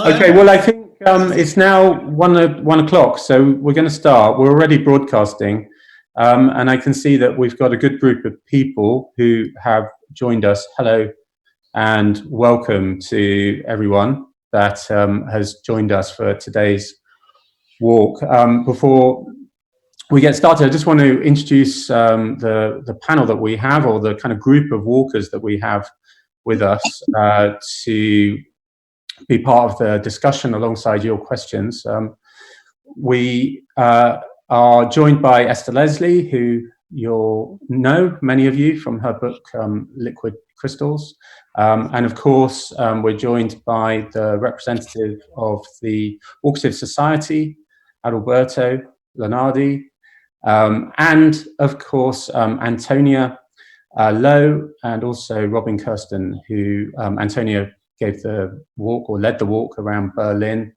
Okay, well, I think it's now one o'clock, so we're going to start. We're already broadcasting, and I can see that we've got a good group of people who have joined us. Hello, and welcome to everyone that has joined us for today's walk. Before we get started, I just want to introduce the panel that we have, or the kind of group of walkers that we have with us to be part of the discussion alongside your questions. We are joined by Esther Leslie, who you'll know, many of you, from her book Liquid Crystals. And of course, we're joined by the representative of the Walkative Society, Adalberto Lenardi, and of course, Antonia Lowe, and also Robin Kirsten, who Antonia gave the walk, or led the walk, around Berlin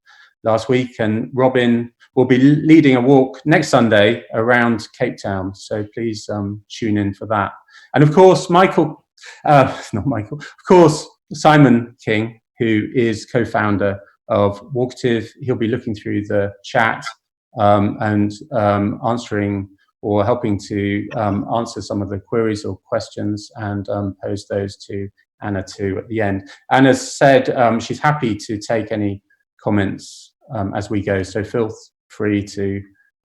last week, and Robin will be leading a walk next Sunday around Cape Town, so please tune in for that. And of course, of course, Simon King, who is co-founder of Walkative. He'll be looking through the chat and answering or helping to answer some of the queries or questions, and pose those to Anna too at the end. Anna said she's happy to take any comments as we go, so feel free to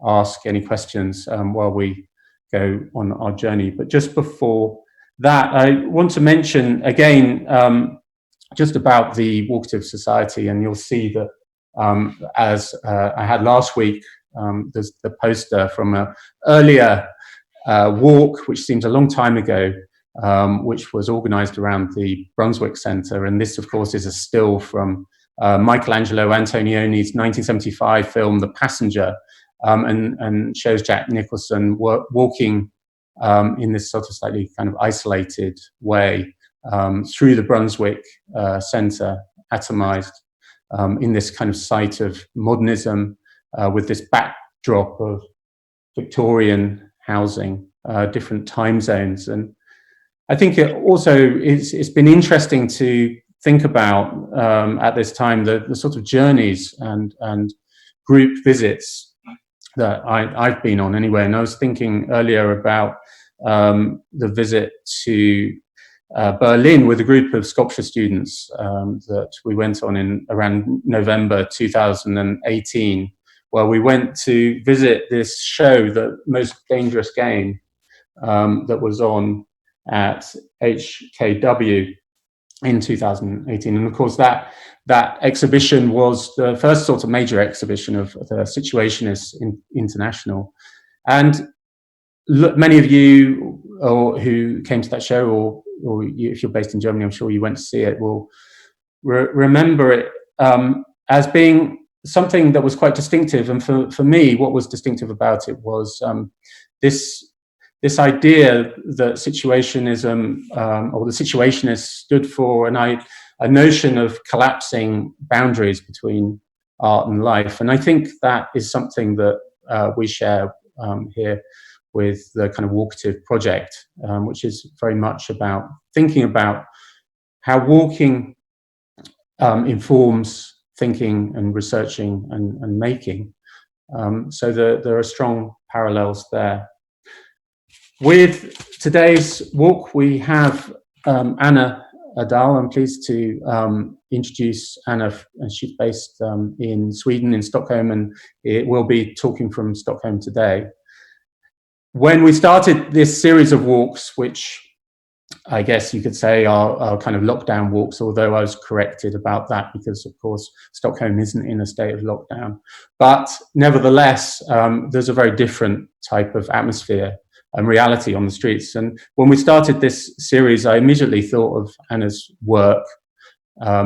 ask any questions while we go on our journey. But just before that, I want to mention again just about the Walkative Society, and you'll see that as I had last week, there's the poster from an earlier walk, which seems a long time ago, which was organised around the Brunswick Centre. And this, of course, is a still from Michelangelo Antonioni's 1975 film, The Passenger, and shows Jack Nicholson walking in this sort of slightly kind of isolated way through the Brunswick Centre, atomised, in this kind of site of modernism, with this backdrop of Victorian housing, different time zones. And I think it also it's been interesting to think about at this time the sort of journeys and group visits that I've been on anyway. And I was thinking earlier about the visit to Berlin with a group of sculpture students that we went on in around November 2018, where we went to visit this show, The Most Dangerous Game, that was on at HKW in 2018. And of course, that exhibition was the first sort of major exhibition of the Situationists International. And many of you who came to that show, or if you're based in Germany, I'm sure you went to see it, will remember it as being something that was quite distinctive. And for me, what was distinctive about it was this idea that situationism, or the Situationists, stood for a notion of collapsing boundaries between art and life. And I think that is something that we share here with the kind of Walkative project, which is very much about thinking about how walking informs thinking and researching and making. So there are strong parallels there. With today's walk, we have Anna Ådahl. I'm pleased to introduce Anna, and she's based in Sweden, in Stockholm, and it will be talking from Stockholm today. When we started this series of walks, which I guess you could say are kind of lockdown walks, although I was corrected about that because, of course, Stockholm isn't in a state of lockdown. But nevertheless, there's a very different type of atmosphere and reality on the streets. And when we started this series, I immediately thought of Anna's work,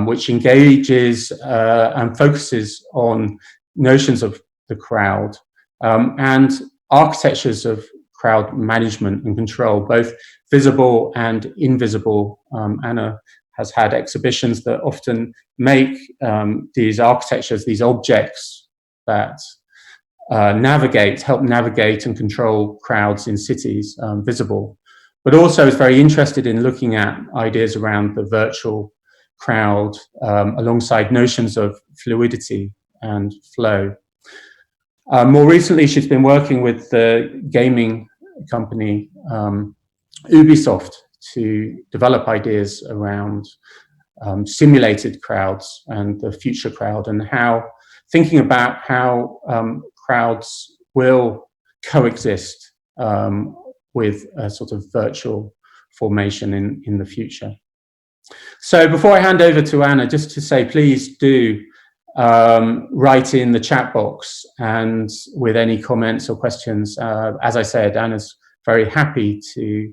which engages and focuses on notions of the crowd and architectures of crowd management and control, both visible and invisible. Anna has had exhibitions that often make these architectures, these objects that help navigate and control crowds in cities, visible, but also is very interested in looking at ideas around the virtual crowd alongside notions of fluidity and flow. More recently, she's been working with the gaming company Ubisoft to develop ideas around simulated crowds and the future crowd, and how thinking about how crowds will coexist with a sort of virtual formation in the future. So before I hand over to Anna, just to say, please do write in the chat box and with any comments or questions. As I said, Anna's very happy to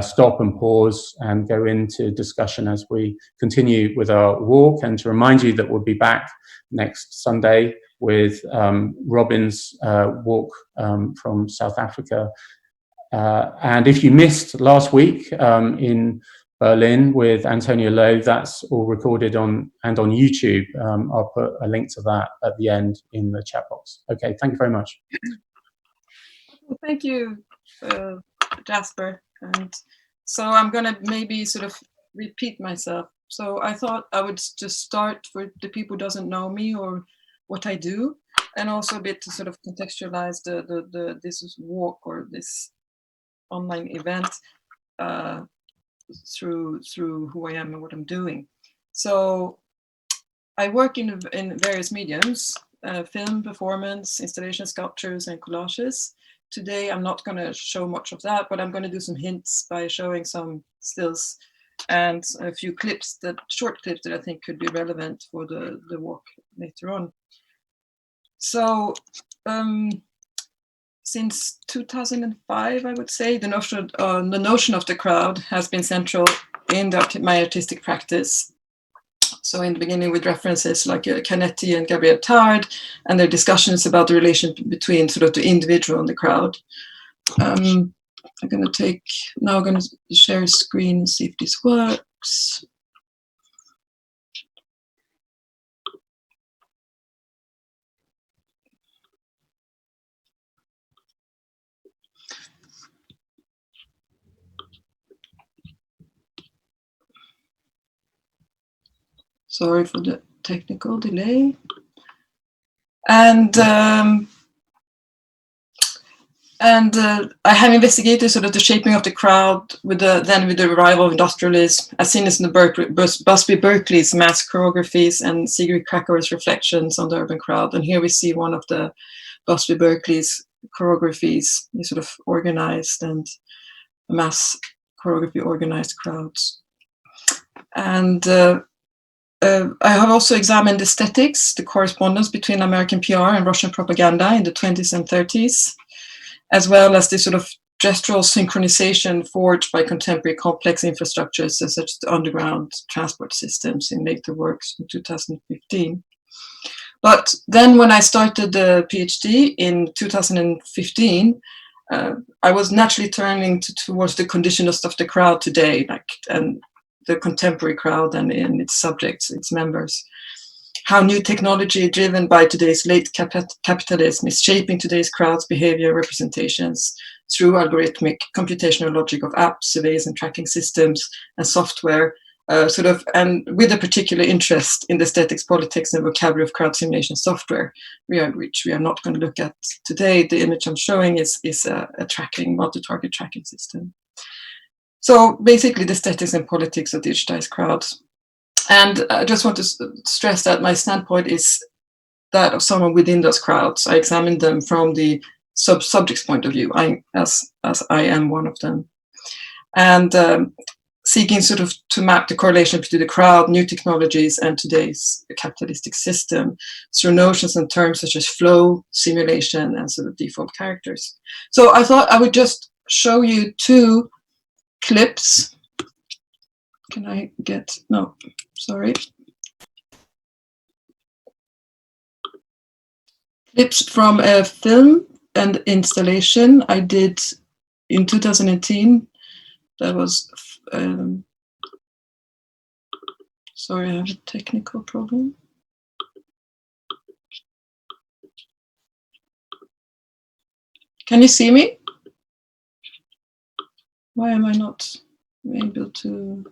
stop and pause and go into discussion as we continue with our walk, and to remind you that we'll be back next Sunday with Robin's walk from South Africa. And if you missed last week in Berlin with Antonio Lowe, that's all recorded on YouTube. I'll put a link to that at the end in the chat box. Okay, thank you very much. Well, thank you, Jasper. And so I'm going to maybe sort of repeat myself. So I thought I would just start for the people who doesn't know me or what I do, and also a bit to sort of contextualize this walk or this online event through who I am and what I'm doing. So I work in various mediums, film, performance, installation, sculptures, and collages. Today I'm not going to show much of that, but I'm going to do some hints by showing some stills and a few clips, short clips that I think could be relevant for the walk later on. So since 2005, I would say, the notion of the crowd has been central in my artistic practice. So in the beginning with references like Canetti and Gabriel Tard and their discussions about the relation between sort of the individual and the crowd. I'm going to share a screen and see if this works. Sorry for the technical delay. And I have investigated sort of the shaping of the crowd with the arrival of industrialism, as seen as in the Busby Berkeley's mass choreographies and Sigrid Krakauer's reflections on the urban crowd. And here we see one of the Busby Berkeley's choreographies, these sort of organized and mass choreography organized crowds. And I have also examined aesthetics, the correspondence between American PR and Russian propaganda in the 20s and 30s, as well as the sort of gestural synchronization forged by contemporary complex infrastructures such as the underground transport systems in later works in 2015. But then when I started the PhD in 2015, I was naturally turning towards the condition of the crowd today, and the contemporary crowd and in its subjects, its members. How new technology driven by today's late capitalism is shaping today's crowd's behavior representations through algorithmic computational logic of apps, surveys and tracking systems and software, and with a particular interest in the aesthetics, politics and vocabulary of crowd simulation software, which we are not going to look at today. The image I'm showing is a tracking, multi-target tracking system. So basically the aesthetics and politics of digitized crowds. And I just want to stress that my standpoint is that of someone within those crowds. I examine them from the subject's point of view, as I am one of them. And seeking sort of to map the correlation between the crowd, new technologies, and today's capitalistic system through notions and terms such as flow, simulation, and sort of default characters. So I thought I would just show you two clips. Can I get, no, sorry. Clips from a film and installation I did in 2018. That was, sorry, I have a technical problem. Can you see me? Why am I not able to?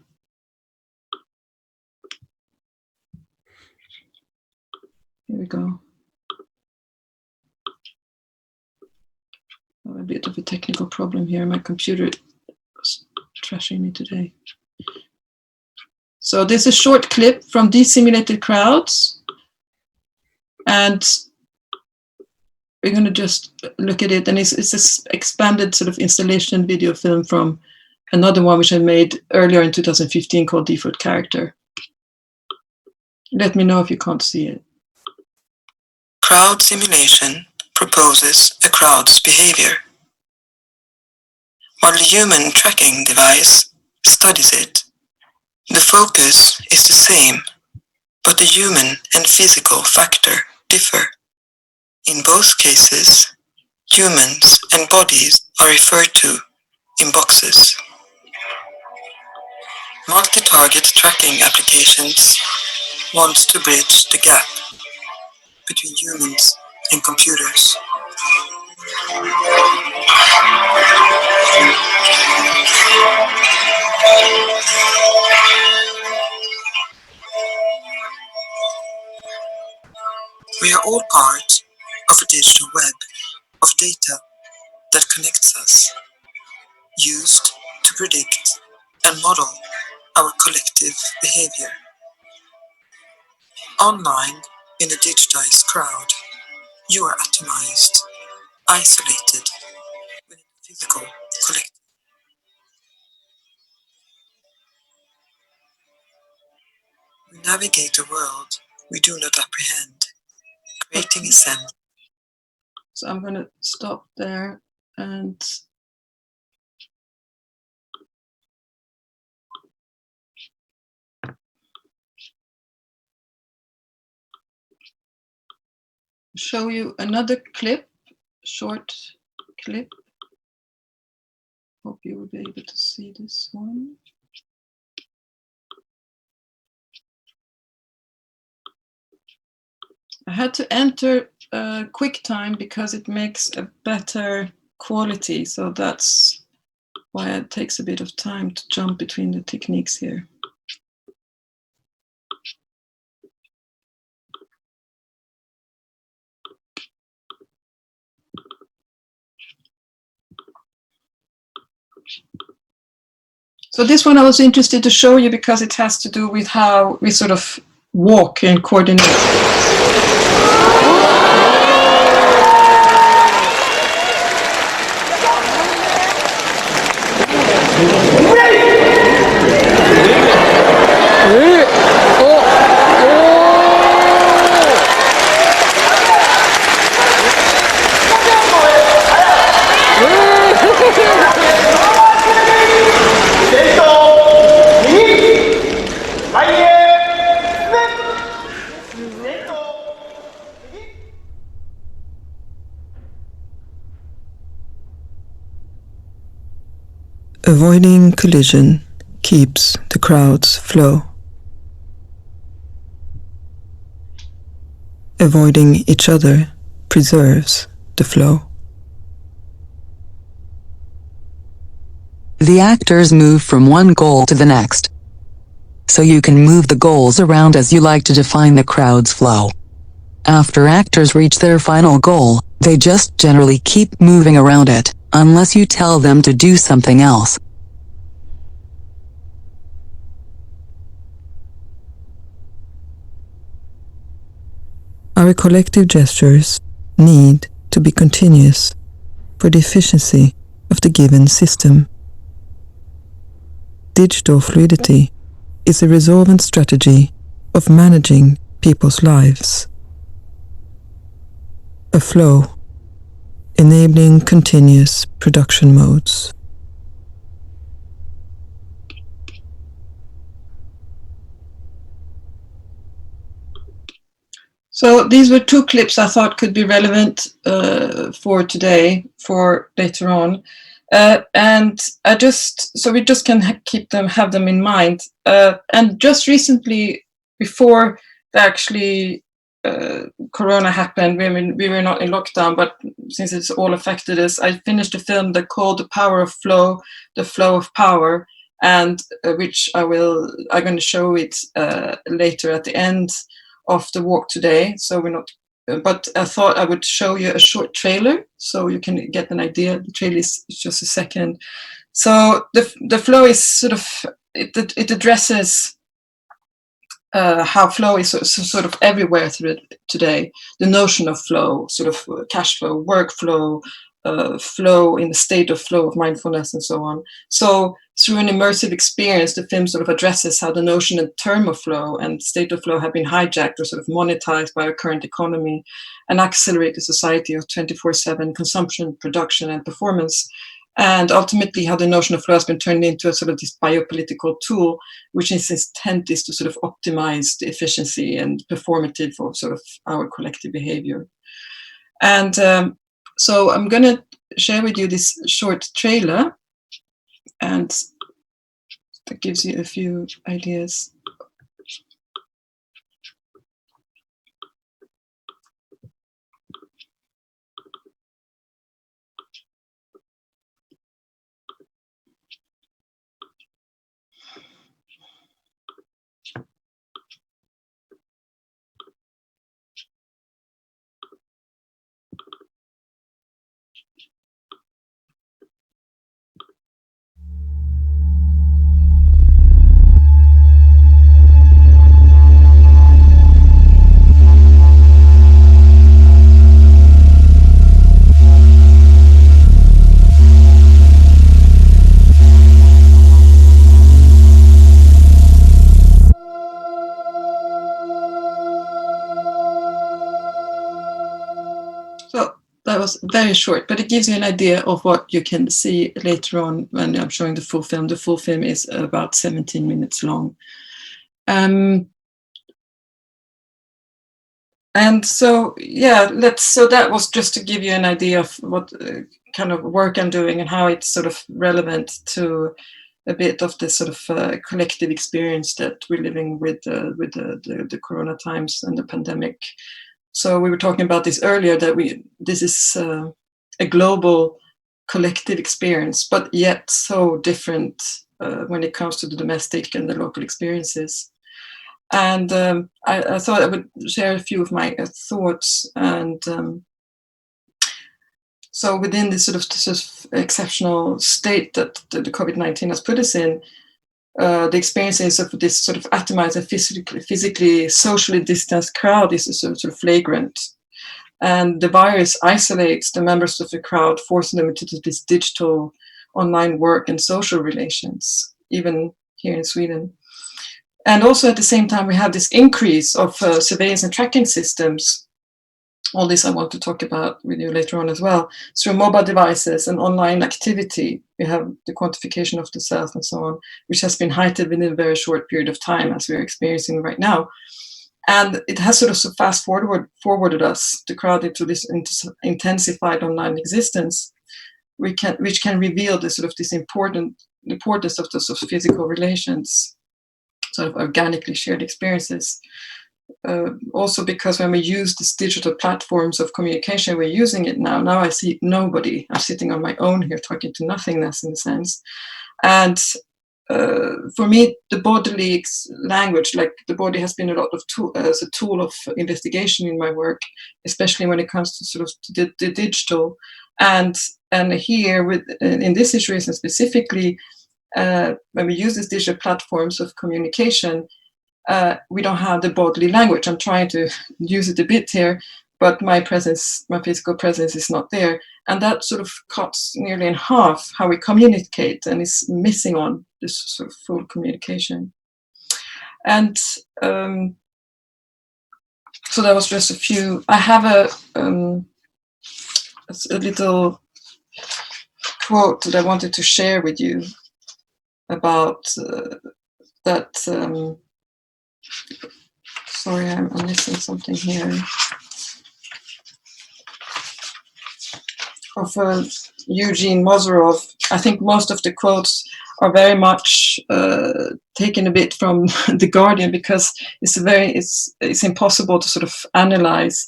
we go. Oh, a bit of a technical problem here. My computer is trashing me today. So this is a short clip from these simulated crowds. And we're going to just look at it. And it's this expanded sort of installation video film from another one which I made earlier in 2015 called Default Character. Let me know if you can't see it. Crowd simulation proposes a crowd's behavior, while the human tracking device studies it. The focus is the same, but the human and physical factor differ. In both cases, humans and bodies are referred to in boxes. Multi-target tracking applications want to bridge the gap between humans and computers. We are all part of a digital web of data that connects us, used to predict and model our collective behavior. Online, in a digitized crowd, you are atomized, isolated within a physical collective. We navigate a world we do not apprehend, creating a sense. So I'm going to stop there and show you another clip, short clip. Hope you will be able to see this one. I had to enter QuickTime because it makes a better quality, so that's why it takes a bit of time to jump between the techniques here. So this one I was interested to show you because it has to do with how we sort of walk and coordinate. Avoiding collision keeps the crowd's flow. Avoiding each other preserves the flow. The actors move from one goal to the next. So you can move the goals around as you like to define the crowd's flow. After actors reach their final goal, they just generally keep moving around it, unless you tell them to do something else. Our collective gestures need to be continuous for the efficiency of the given system. Digital fluidity is a resolvent strategy of managing people's lives. A flow, enabling continuous production modes. So these were two clips I thought could be relevant for today, for later on. And we just can have them in mind. And just recently, before actually Corona happened, we were not in lockdown, but since it's all affected us, I finished a film that called The Power of Flow, The Flow of Power, and which I'm going to show it later at the end of the walk today, so we're not. But I thought I would show you a short trailer so you can get an idea. The trailer is just a second. So the flow is sort of it addresses how flow is sort of everywhere through it today. The notion of flow, sort of cash flow, workflow, flow in the state of flow of mindfulness, and so on. So through an immersive experience, the film sort of addresses how the notion and term of flow and state of flow have been hijacked or sort of monetized by our current economy and accelerate the society of 24/7 consumption, production, and performance. And ultimately how the notion of flow has been turned into a sort of this biopolitical tool, which its intent is to sort of optimize the efficiency and performative of sort of our collective behavior. And so I'm going to share with you this short trailer, and that gives you a few ideas. So that was very short, but it gives you an idea of what you can see later on when I'm showing the full film. The full film is about 17 minutes long. And so, yeah, so that was just to give you an idea of what kind of work I'm doing and how it's sort of relevant to a bit of the sort of collective experience that we're living with the corona times and the pandemic. So we were talking about this earlier, that this is a global collective experience, but yet so different when it comes to the domestic and the local experiences. And I thought I would share a few of my thoughts. And so within this sort of exceptional state that the COVID-19 has put us in, the experiences of this sort of atomized and physically, socially distanced crowd is sort of flagrant. And the virus isolates the members of the crowd, forcing them into this digital online work and social relations, even here in Sweden. And also at the same time, we have this increase of surveillance and tracking systems. All this I want to talk about with you later on as well. Through mobile devices and online activity, we have the quantification of the self and so on, which has been heightened within a very short period of time, as we're experiencing right now. And it has sort of so fast forwarded us, the crowd, into this intensified online existence, which can reveal this sort of this importance of the sort of physical relations, sort of organically shared experiences. Also because when we use these digital platforms of communication, we're using it now. Now I see nobody. I'm sitting on my own here talking to nothingness in a sense. And for me, the bodily language, like the body has been a lot of as a tool of investigation in my work, especially when it comes to sort of the digital. And here in this situation specifically, when we use these digital platforms of communication, we don't have the bodily language. I'm trying to use it a bit here, but my physical presence is not there. And that sort of cuts nearly in half how we communicate, and is missing on this sort of full communication. And so that was just a few. I have a little quote that I wanted to share with you about that. Sorry, I'm missing something here. Of Eugene Mozarov. I think most of the quotes are very much taken a bit from The Guardian, because it's impossible to sort of analyze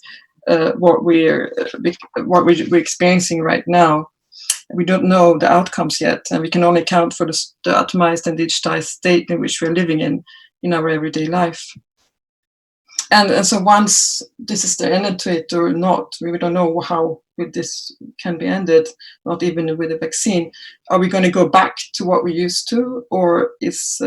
what we're experiencing right now. We don't know the outcomes yet, and we can only account for the atomized and digitized state in which we're living in our everyday life. And so once this is the end to it or not, we don't know how this can be ended, not even with a vaccine. Are we going to go back to what we used to, or is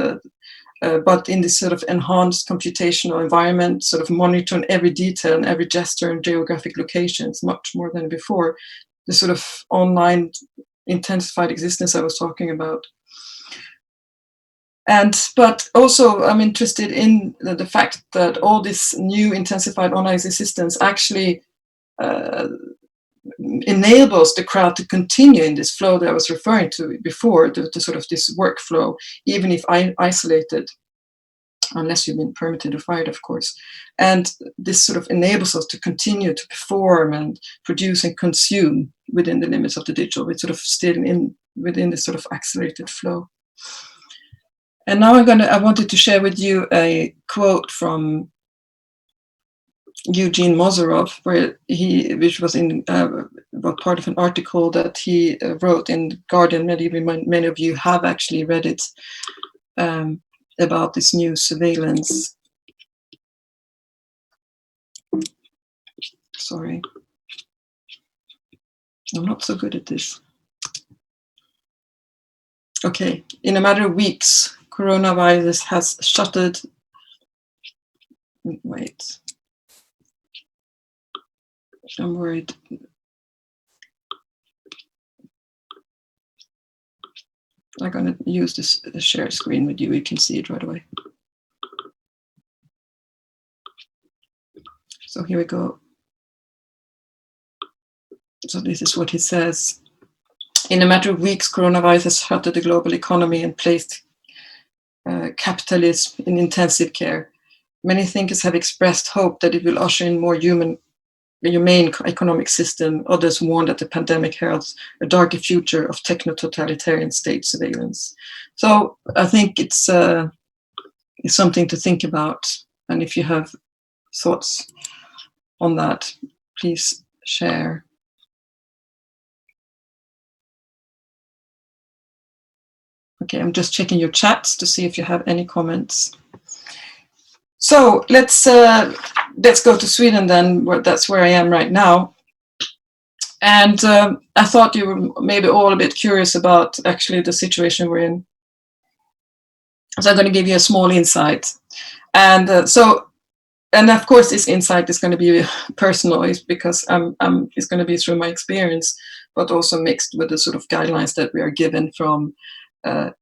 but in this sort of enhanced computational environment, sort of monitoring every detail and every gesture and geographic locations much more than before, the sort of online intensified existence I was talking about. But also I'm interested in the fact that all this new intensified online existence actually enables the crowd to continue in this flow that I was referring to before, the sort of this workflow, even if isolated, unless you've been permitted or fired, of course. And this sort of enables us to continue to perform and produce and consume within the limits of the digital. It's sort of still within this sort of accelerated flow. And now I wanted to share with you a quote from Eugene Mozarov, which was in part of an article that he wrote in Guardian. Maybe many of you have actually read it, about this new surveillance. Sorry, I'm not so good at this. Okay, in a matter of weeks, coronavirus has shuttered. Wait, I'm worried. I'm going to use this share screen with you. You can see it right away. So here we go. So this is what he says. In a matter of weeks, coronavirus has shuttered the global economy and placed capitalism in intensive care. Many thinkers have expressed hope that it will usher in more humane economic system. Others warn that the pandemic heralds a darker future of techno-totalitarian state surveillance. So I think it's something to think about. And if you have thoughts on that, please share. Okay, I'm just checking your chats to see if you have any comments. So let's go to Sweden then. That's where I am right now. And I thought you were maybe all a bit curious about actually the situation we're in. So I'm going to give you a small insight. And and of course this insight is going to be personal, because it's going to be through my experience, but also mixed with the sort of guidelines that we are given from the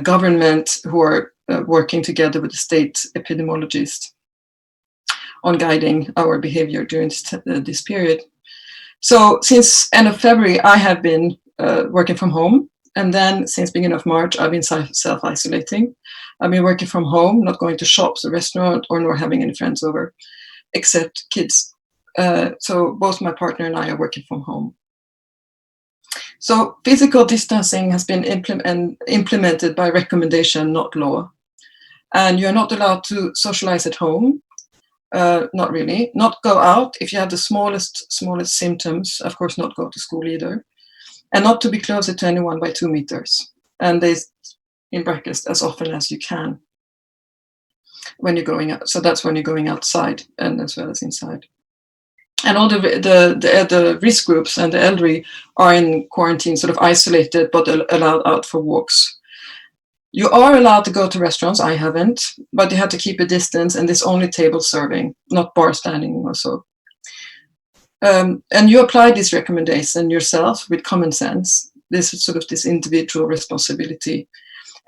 government, who are working together with the state epidemiologists on guiding our behavior during this period. So since end of February, I have been working from home. And then since beginning of March, I've been self-isolating. I've been working from home, not going to shops or restaurant, or nor having any friends over, except kids. So both my partner and I are working from home. So physical distancing has been implemented by recommendation, not law. And you're not allowed to socialize at home. Not really. Not go out if you have the smallest symptoms. Of course, not go to school either. And not to be closer to anyone by 2 meters. And they, in brackets, as often as you can when you're going out. So that's when you're going outside, and as well as inside. And all the risk groups and the elderly are in quarantine, sort of isolated, but allowed out for walks. You are allowed to go to restaurants. I haven't, but you have to keep a distance, and there's only table serving, not bar standing or so. And you apply this recommendation yourself with common sense. This is sort of this individual responsibility.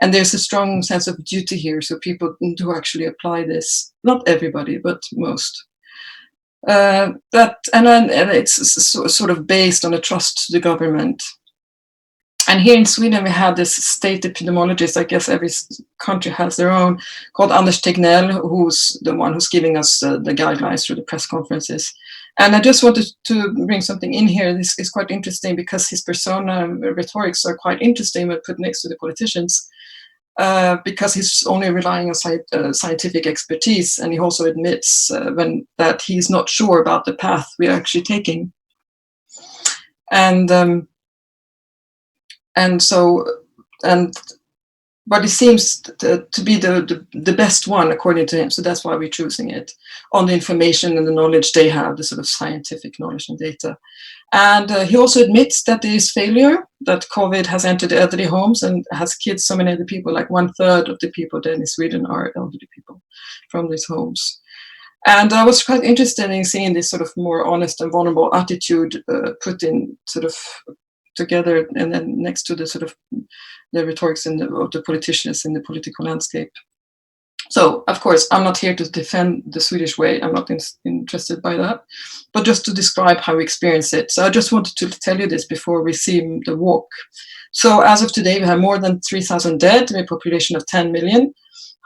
And there's a strong sense of duty here. So people do actually apply this. Not everybody, but most. And it's sort of based on a trust to the government. And here in Sweden, we have this state epidemiologist. I guess every country has their own, called Anders Tegnell, who's the one who's giving us the guidelines through the press conferences. And I just wanted to bring something in here. This is quite interesting because his persona rhetorics are quite interesting when put next to the politicians, because he's only relying on scientific expertise. And he also admits that he's not sure about the path we are actually taking. And but it seems to be the best one according to him. So that's why we're choosing it, on the information and the knowledge they have, the sort of scientific knowledge and data. And he also admits that there is failure, that COVID has entered elderly homes and has killed so many other people, like 1/3 of the people then in Sweden are elderly people from these homes. And I was quite interested in seeing this sort of more honest and vulnerable attitude put in sort of together, and then next to the sort of the rhetorics of the politicians in the political landscape. So, of course, I'm not here to defend the Swedish way. I'm not interested by that, but just to describe how we experience it. So I just wanted to tell you this before we see the walk. So as of today, we have more than 3,000 dead, with a population of 10 million,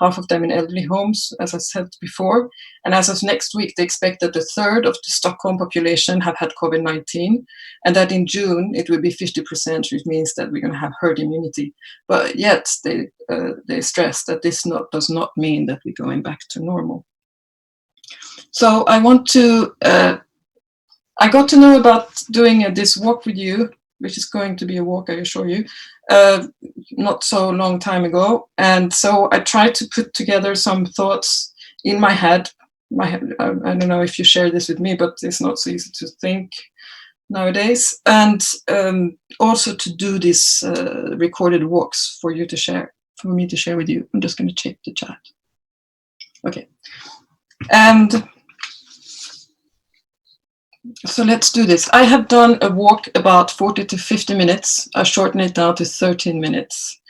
half of them in elderly homes, as I said before. And as of next week, they expect that 1/3 of the Stockholm population have had COVID-19, and that in June it will be 50%, which means that we're going to have herd immunity. But yet they stress that this does not mean that we're going back to normal. So I want to, I got to know about doing this walk with you, which is going to be a walk, I assure you, not so long time ago. And so I tried to put together some thoughts in my head. I don't know if you share this with me, but it's not so easy to think nowadays. And also to do these recorded walks for you to share, for me to share with you. I'm just going to check the chat. Okay. And so let's do this. I have done a walk about 40 to 50 minutes. I shortened it down to 13 minutes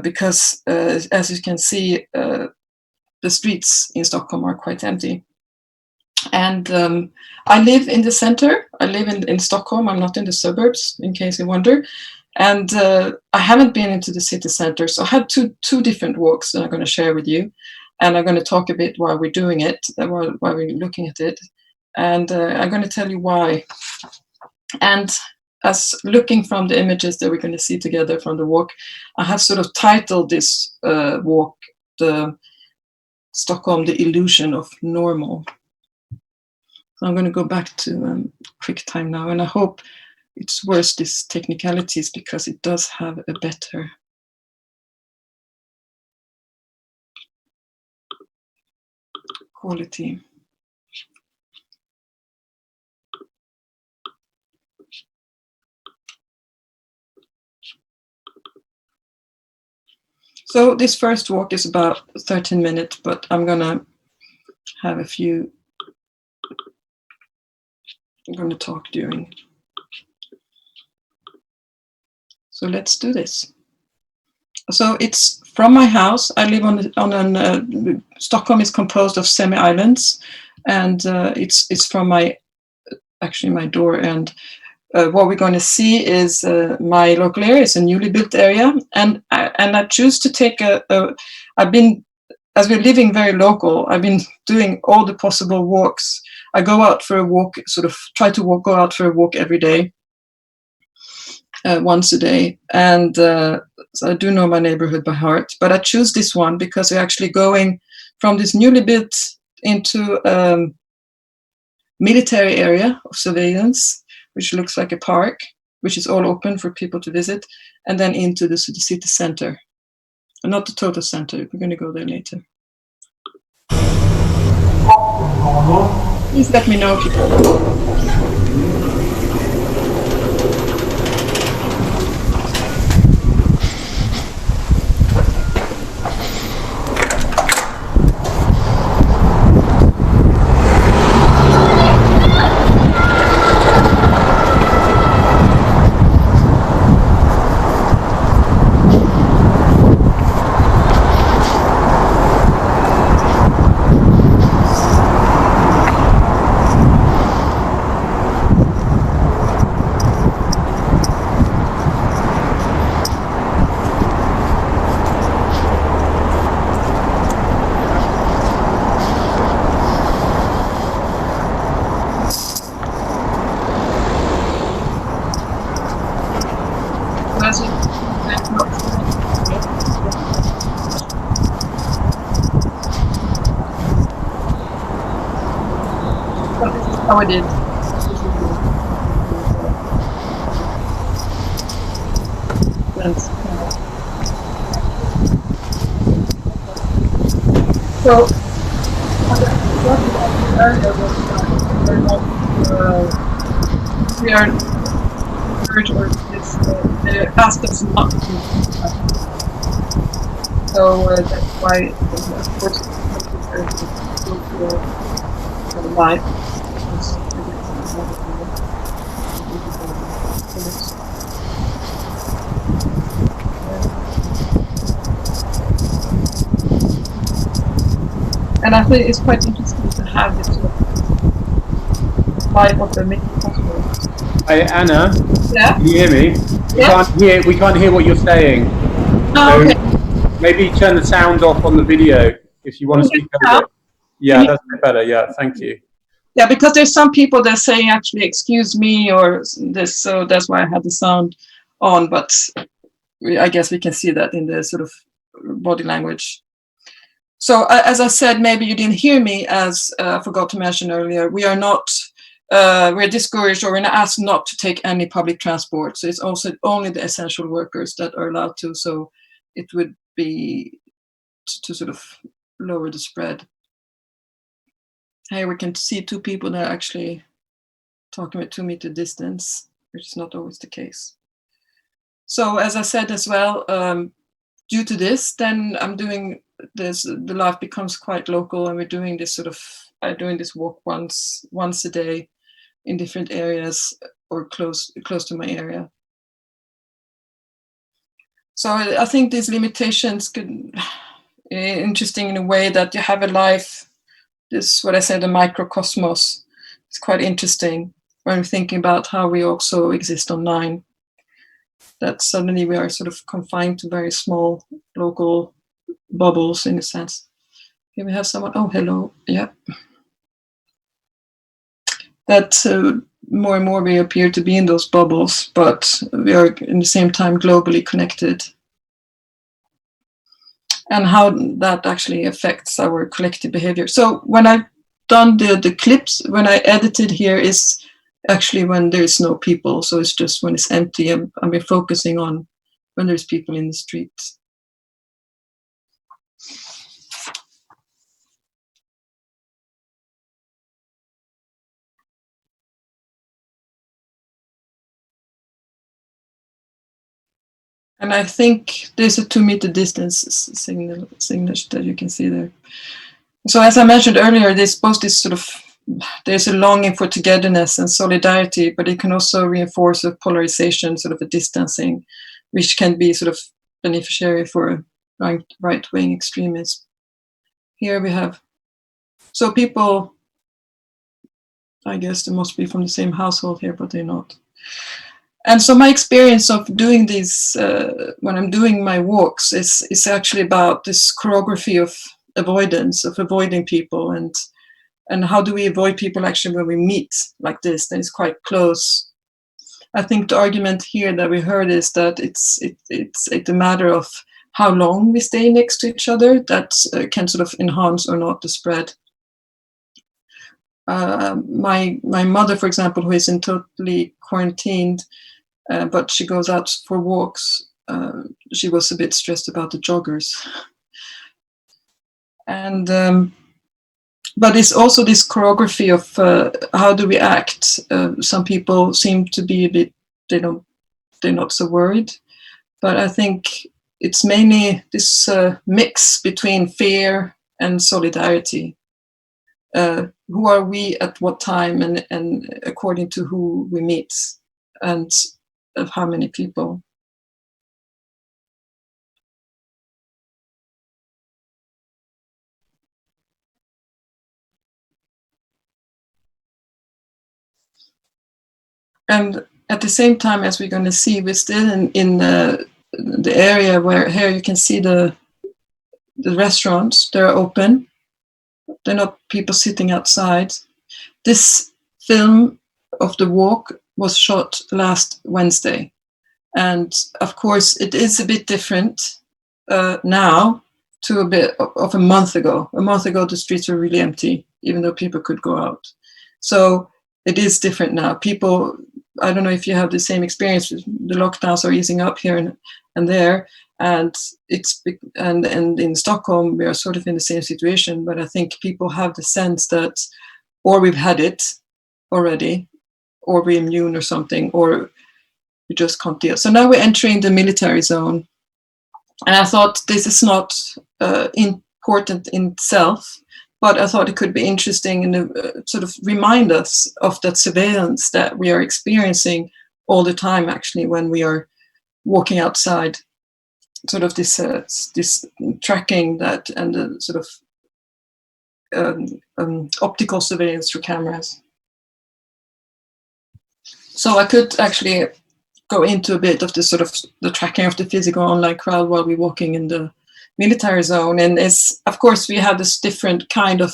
because, as you can see, the streets in Stockholm are quite empty. And I live in the center. I live in Stockholm. I'm not in the suburbs, in case you wonder. And I haven't been into the city center. So I have two different walks that I'm going to share with you. And I'm going to talk a bit while we're doing it, while we're looking at it. And I'm going to tell you why. And as looking from the images that we're going to see together from the walk, I have sort of titled this walk, the Stockholm, the illusion of normal. So I'm going to go back to QuickTime now, and I hope it's worth these technicalities because it does have a better quality. So this first walk is about 13 minutes, but I'm gonna have a few, I'm gonna talk during. So let's do this. So it's from my house. I live on Stockholm is composed of semi-islands, and it's from my door. And what we're going to see is my local area. It's a newly built area, and I choose to take I've been, as we're living very local, I've been doing all the possible walks. I go out for a walk, sort of try to go out for a walk every day, once a day, and so I do know my neighborhood by heart. But I choose this one because we're actually going from this newly built into military area of surveillance, which looks like a park, which is all open for people to visit, and then into the city center. And not the total center, we're going to go there later. Please let me know if you how it is. So what we happened earlier was that we are encouraged, or they asked us not to do that. So that's why, of course, the life. And I think it's quite interesting to have this sort of life of the making possible. Hi, Anna. Yeah. Can you hear me? Yeah. We can't hear what you're saying. Oh, So okay. maybe turn the sound off on the video if you want to speak over it. Yeah, that's a bit better. Yeah, thank you. Yeah, because there's some people that are saying actually "excuse me" or this, so that's why I had the sound on. But I guess we can see that in the sort of body language. So as I said, maybe you didn't hear me, as I forgot to mention earlier, we are not, we're discouraged, or we're asked not to take any public transport. So it's also only the essential workers that are allowed to. So it would be to sort of lower the spread. Here we can see two people that are actually talking with 2 meter distance, which is not always the case. So as I said as well, due to this, then I'm doing this, the life becomes quite local, and we're doing this sort of, doing this walk once a day in different areas or close to my area. So I think these limitations could interesting in a way that you have a life, this, what I said, a microcosmos. It's quite interesting when we're thinking about how we also exist online, that suddenly we are sort of confined to very small local bubbles in a sense. Here we have someone, oh, hello, yeah. That more and more we appear to be in those bubbles, but we are in the same time globally connected. And how that actually affects our collective behavior. So when I've done the clips, when I edited here is actually when there's no people. So it's just when it's empty. I've been focusing on when there's people in the streets. And I think there's a 2 meter distance signal that you can see there. So as I mentioned earlier, there's both this sort of, there's a longing for togetherness and solidarity, but it can also reinforce a polarization, sort of a distancing, which can be sort of beneficiary for right-wing extremists. Here we have, so people, I guess they must be from the same household here, but they're not. And so my experience of doing these, when I'm doing my walks, is actually about this choreography of avoidance, of avoiding people, and how do we avoid people actually when we meet like this, that is quite close. I think the argument here that we heard is that it's a matter of how long we stay next to each other that can sort of enhance or not the spread. My mother, for example, who is in totally quarantined, but she goes out for walks. She was a bit stressed about the joggers. And but it's also this choreography of how do we act. Some people seem to be a bit, they're not so worried, but I think it's mainly this mix between fear and solidarity. Who are we at what time, and according to who we meet, and of how many people. And at the same time, as we're going to see, we're still in the area where here you can see the restaurants. They're open. They're not people sitting outside. This film of the walk was shot last Wednesday. And of course, it is a bit different now to a bit of a month ago. A month ago, the streets were really empty, even though people could go out. So it is different now. People, I don't know if you have the same experience. The lockdowns are easing up here and there. And and in Stockholm we are sort of in the same situation, but I think people have the sense that or we've had it already, or we're immune or something, or we just can't deal. So now we're entering the military zone, and I thought this is not important in itself, but I thought it could be interesting and sort of remind us of that surveillance that we are experiencing all the time, actually, when we are walking outside. Sort of this tracking that and the sort of optical surveillance through cameras. So I could actually go into a bit of the sort of the tracking of the physical online crowd while we're walking in the military zone. And it's, of course, we have this different kind of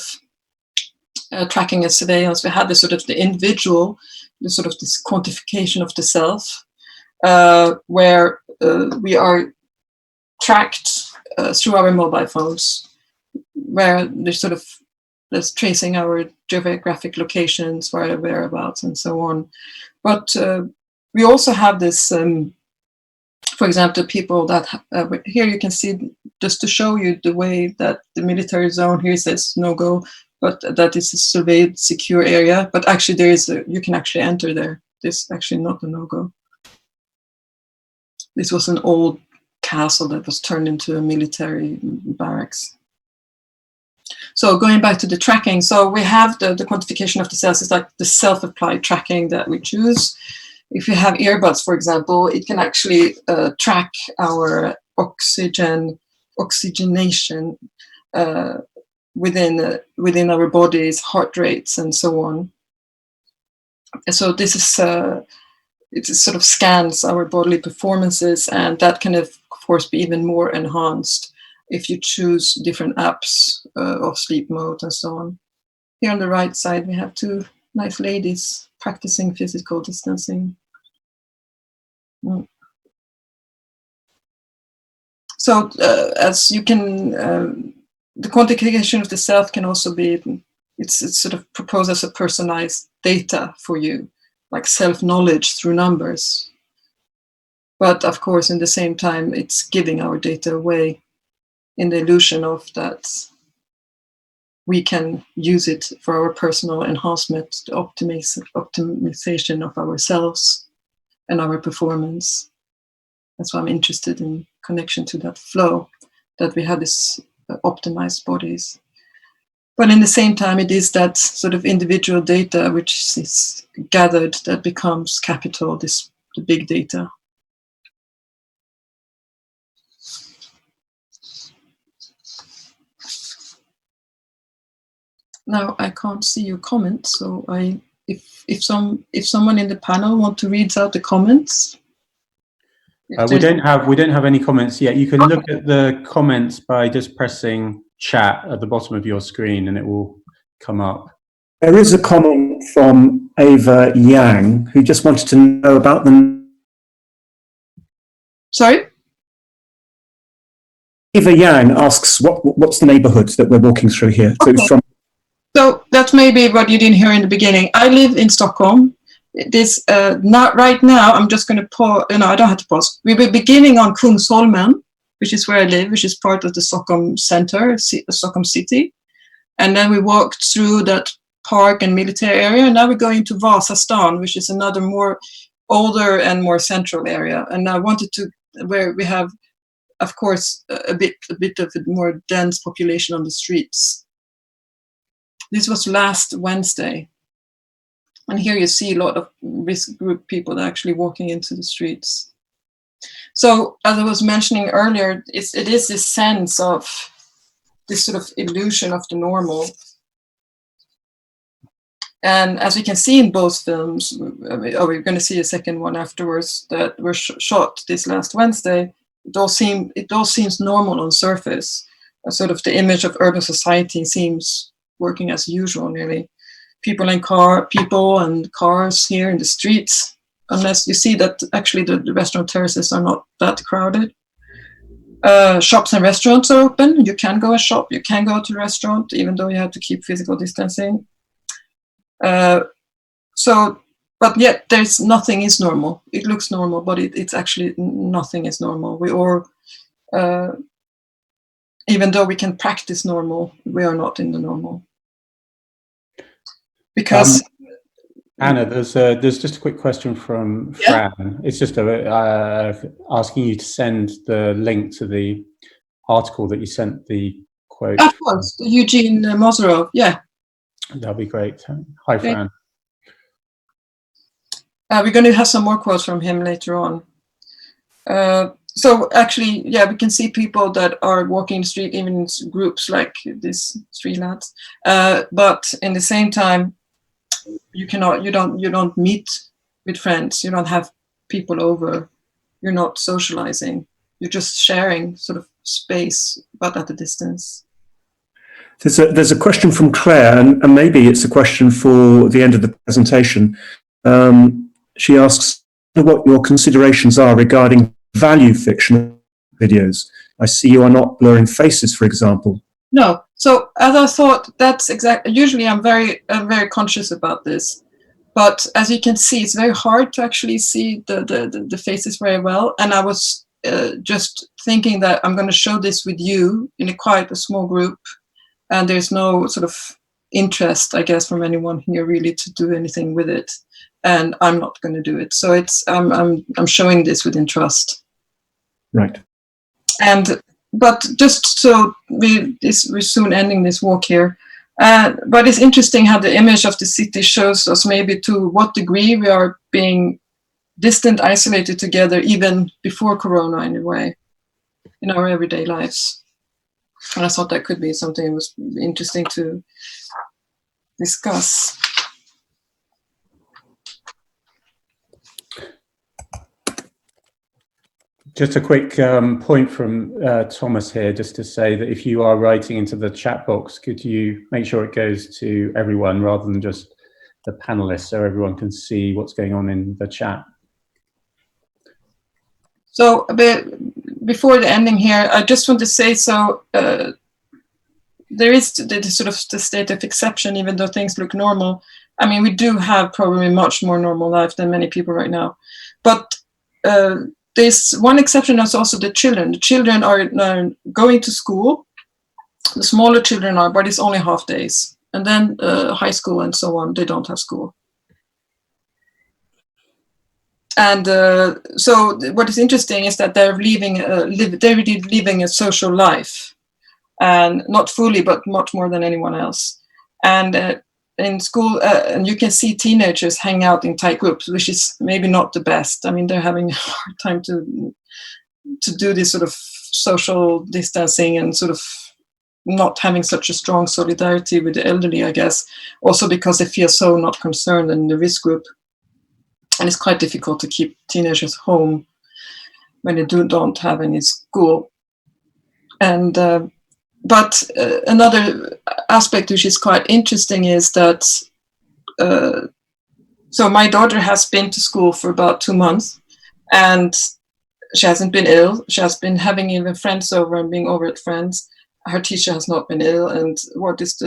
tracking and surveillance. We have the sort of the individual, the sort of this quantification of the self, where we are tracked through our mobile phones, where there's tracing our geographic locations, whereabouts, and so on. But we also have this, for example, people that here you can see, just to show you the way that the military zone here says no go, but that is a surveyed, secure area. But actually, you can actually enter there. This is actually not a no go. This was an old castle that was turned into a military barracks. So going back to the tracking, so we have the quantification of the cells. It's like the self-applied tracking that we choose. If you have earbuds, for example, it can actually track our oxygenation within our bodies, heart rates, and so on. So this is it sort of scans our bodily performances, and that can of course be even more enhanced if you choose different apps of sleep mode and so on. Here on the right side, we have two nice ladies practicing physical distancing. So as you can, the quantification of the self can also be, it's sort of proposed as a personalized data for you, like self-knowledge through numbers. But of course, in the same time, it's giving our data away in the illusion of that we can use it for our personal enhancement, the optimization of ourselves and our performance. That's why I'm interested in connection to that flow, that we have this optimized bodies. But in the same time, it is that sort of individual data which is gathered that becomes capital, the big data. Now I can't see your comments, so if someone in the panel want to read out the comments. We don't have any comments yet. You can look at the comments by just pressing chat at the bottom of your screen, and it will come up. There is a comment from Ava Yang, who just wanted to know about the... Sorry? Ava Yang asks, what's the neighborhood that we're walking through here? Okay. So that's maybe what you didn't hear in the beginning. I live in Stockholm. This not right now. I'm just going to pause. No, I don't have to pause. We were beginning on Kungsholmen, which is where I live, which is part of the Stockholm center, Stockholm city. And then we walked through that park and military area. And now we're going to Vasastan, which is another more older and more central area. And I wanted to, where we have, of course, a bit of a more dense population on the streets. This was last Wednesday. And here you see a lot of risk group people actually walking into the streets. So as I was mentioning earlier, it is this sense of this sort of illusion of the normal. And as we can see in both films, we're going to see a second one afterwards that were shot this last Wednesday, it all seems normal on surface. Sort of the image of urban society seems working as usual, nearly. People and cars here in the streets, unless you see that actually the restaurant terraces are not that crowded. Shops and restaurants are open. You can go and shop, you can go to a restaurant, even though you have to keep physical distancing. But yet nothing is normal. It looks normal, but it's actually nothing is normal. even though we can practice normal, we are not in the normal. Because Anna, there's just a quick question from Fran. It's just asking you to send the link to the article that you sent the quote. Of course, Eugene Mozarov. Yeah, that'd be great. Hi, Fran. We're going to have some more quotes from him later on. So actually, yeah, we can see people that are walking the street, even in groups like these three lads. But in the same time, you don't meet with friends. You don't have people over. You're not socializing. You're just sharing sort of space, but at a distance. There's a question from Claire, and maybe it's a question for the end of the presentation. She asks what your considerations are regarding value fiction videos. I see you are not blurring faces, for example. No. So as I thought, that's exactly. Usually, I'm very conscious about this, but as you can see, it's very hard to actually see the faces very well. And I was just thinking that I'm going to show this with you in quite a small group, and there's no sort of interest, I guess, from anyone here really to do anything with it, and I'm not going to do it. So it's I'm showing this within trust. Right. But just so we're soon ending this walk here. But it's interesting how the image of the city shows us maybe to what degree we are being distant, isolated together, even before Corona in a way, in our everyday lives. And I thought that could be something that was interesting to discuss. Just a quick point from Thomas here, just to say that if you are writing into the chat box, could you make sure it goes to everyone rather than just the panelists, so everyone can see what's going on in the chat? So before the ending here, I just want to say, so there is the sort of the state of exception, even though things look normal. I mean, we do have probably much more normal life than many people right now. But there's one exception, that's also the children. The children are going to school. The smaller children are, but it's only half days. And then high school and so on, they don't have school. And so what is interesting is that they're living a social life, and not fully, but much more than anyone else. And in school, and you can see teenagers hang out in tight groups, which is maybe not the best. I mean, they're having a hard time to do this sort of social distancing and sort of not having such a strong solidarity with the elderly, I guess, also because they feel so not concerned in the risk group. And it's quite difficult to keep teenagers home when they don't have any school. And but another aspect which is quite interesting is that so my daughter has been to school for about 2 months, and she hasn't been ill. She has been having even friends over and being over at friends. Her teacher has not been ill. And what is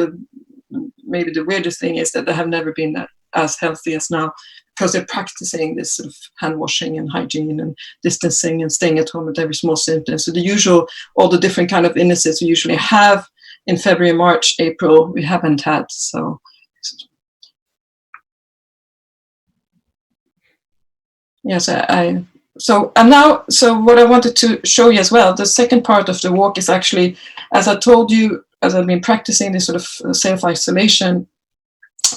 maybe the weirdest thing is that they have never been as healthy as now, because they're practicing this sort of hand washing and hygiene and distancing and staying at home with every small symptom. So the usual, all the different kind of illnesses we usually have in February, March, April, we haven't had. So yes, so what I wanted to show you as well, the second part of the walk is actually, as I told you, as I've been practicing this sort of self-isolation,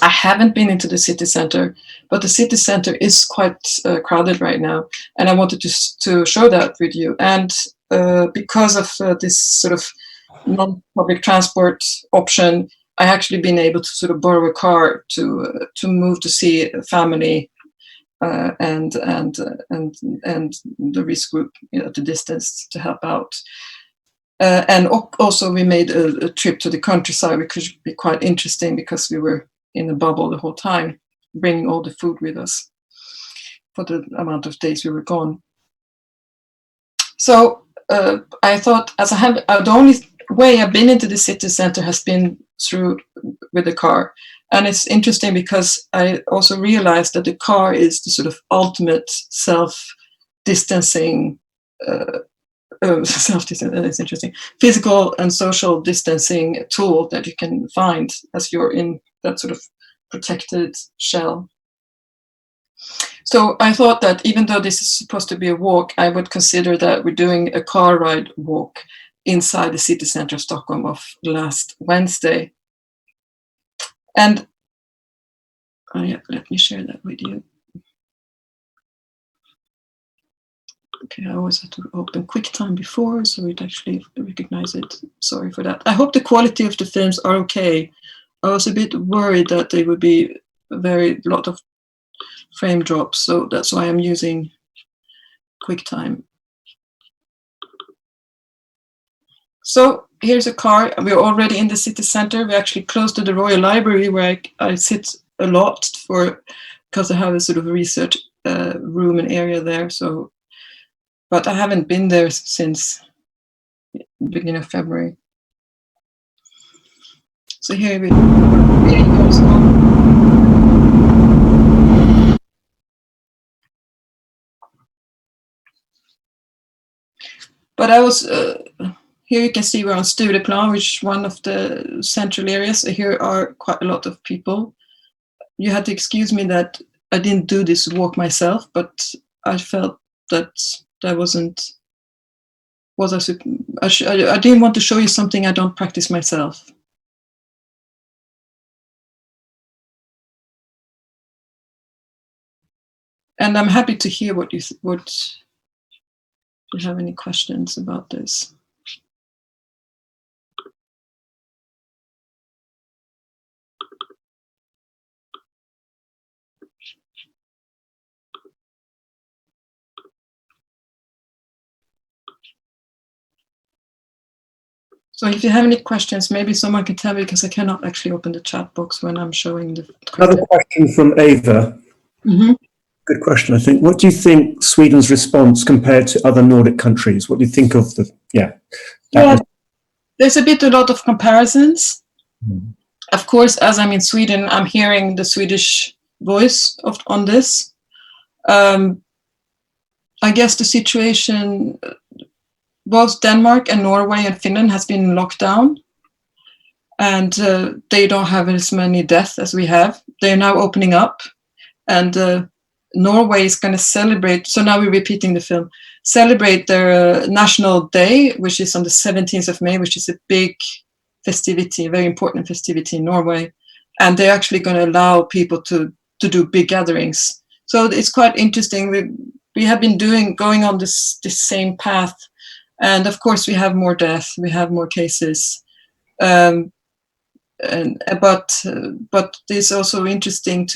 I haven't been into the city center, but the city center is quite crowded right now. And I wanted to show that with you. And because of this sort of non-public transport option, I actually been able to sort of borrow a car to move to see a family and the risk group, at a distance, to help out. And also we made a trip to the countryside, which could be quite interesting because we were in a bubble the whole time, bringing all the food with us for the amount of days we were gone. So I thought, as I have, the only way I've been into the city center has been through with the car. And it's interesting because I also realized that the car is the sort of ultimate self-distancing self-distance, that's interesting. Physical and social distancing tool that you can find as you're in that sort of protected shell. So I thought that even though this is supposed to be a walk, I would consider that we're doing a car ride walk inside the city center of Stockholm of last Wednesday. And yeah, let me share that with you. Okay, I always have to open QuickTime before, so it actually recognize it. Sorry for that. I hope the quality of the films are okay. I was a bit worried that they would be a lot of frame drops, so that's why I'm using QuickTime. So here's a car. We're already in the city center. We're actually close to the Royal Library, where I sit a lot because I have a sort of research room and area there. So, but I haven't been there since the beginning of February. So here we go. But I was here. You can see we're on Stureplan, which is one of the central areas. So here are quite a lot of people. You had to excuse me that I didn't do this walk myself, but I felt that wasn't what I didn't want to show you something I don't practice myself. And I'm happy to hear what you have any questions about this. So if you have any questions, maybe someone can tell me, because I cannot actually open the chat box when I'm showing the question. Another question from Ava. Mm-hmm. Good question, I think. What do you think Sweden's response compared to other Nordic countries? What do you think of the, There's a lot of comparisons. Mm. Of course, as I'm in Sweden, I'm hearing the Swedish voice on this. I guess the situation, both Denmark and Norway and Finland has been locked down, and they don't have as many deaths as we have. They're now opening up, and Norway is going to celebrate. So now we're repeating the film. Celebrate their national day, which is on the 17th of May, which is a big festivity, a very important festivity in Norway. And they're actually going to allow people to do big gatherings. So it's quite interesting. We have been going on this same path. And of course, we have more death, we have more cases. But it's also interesting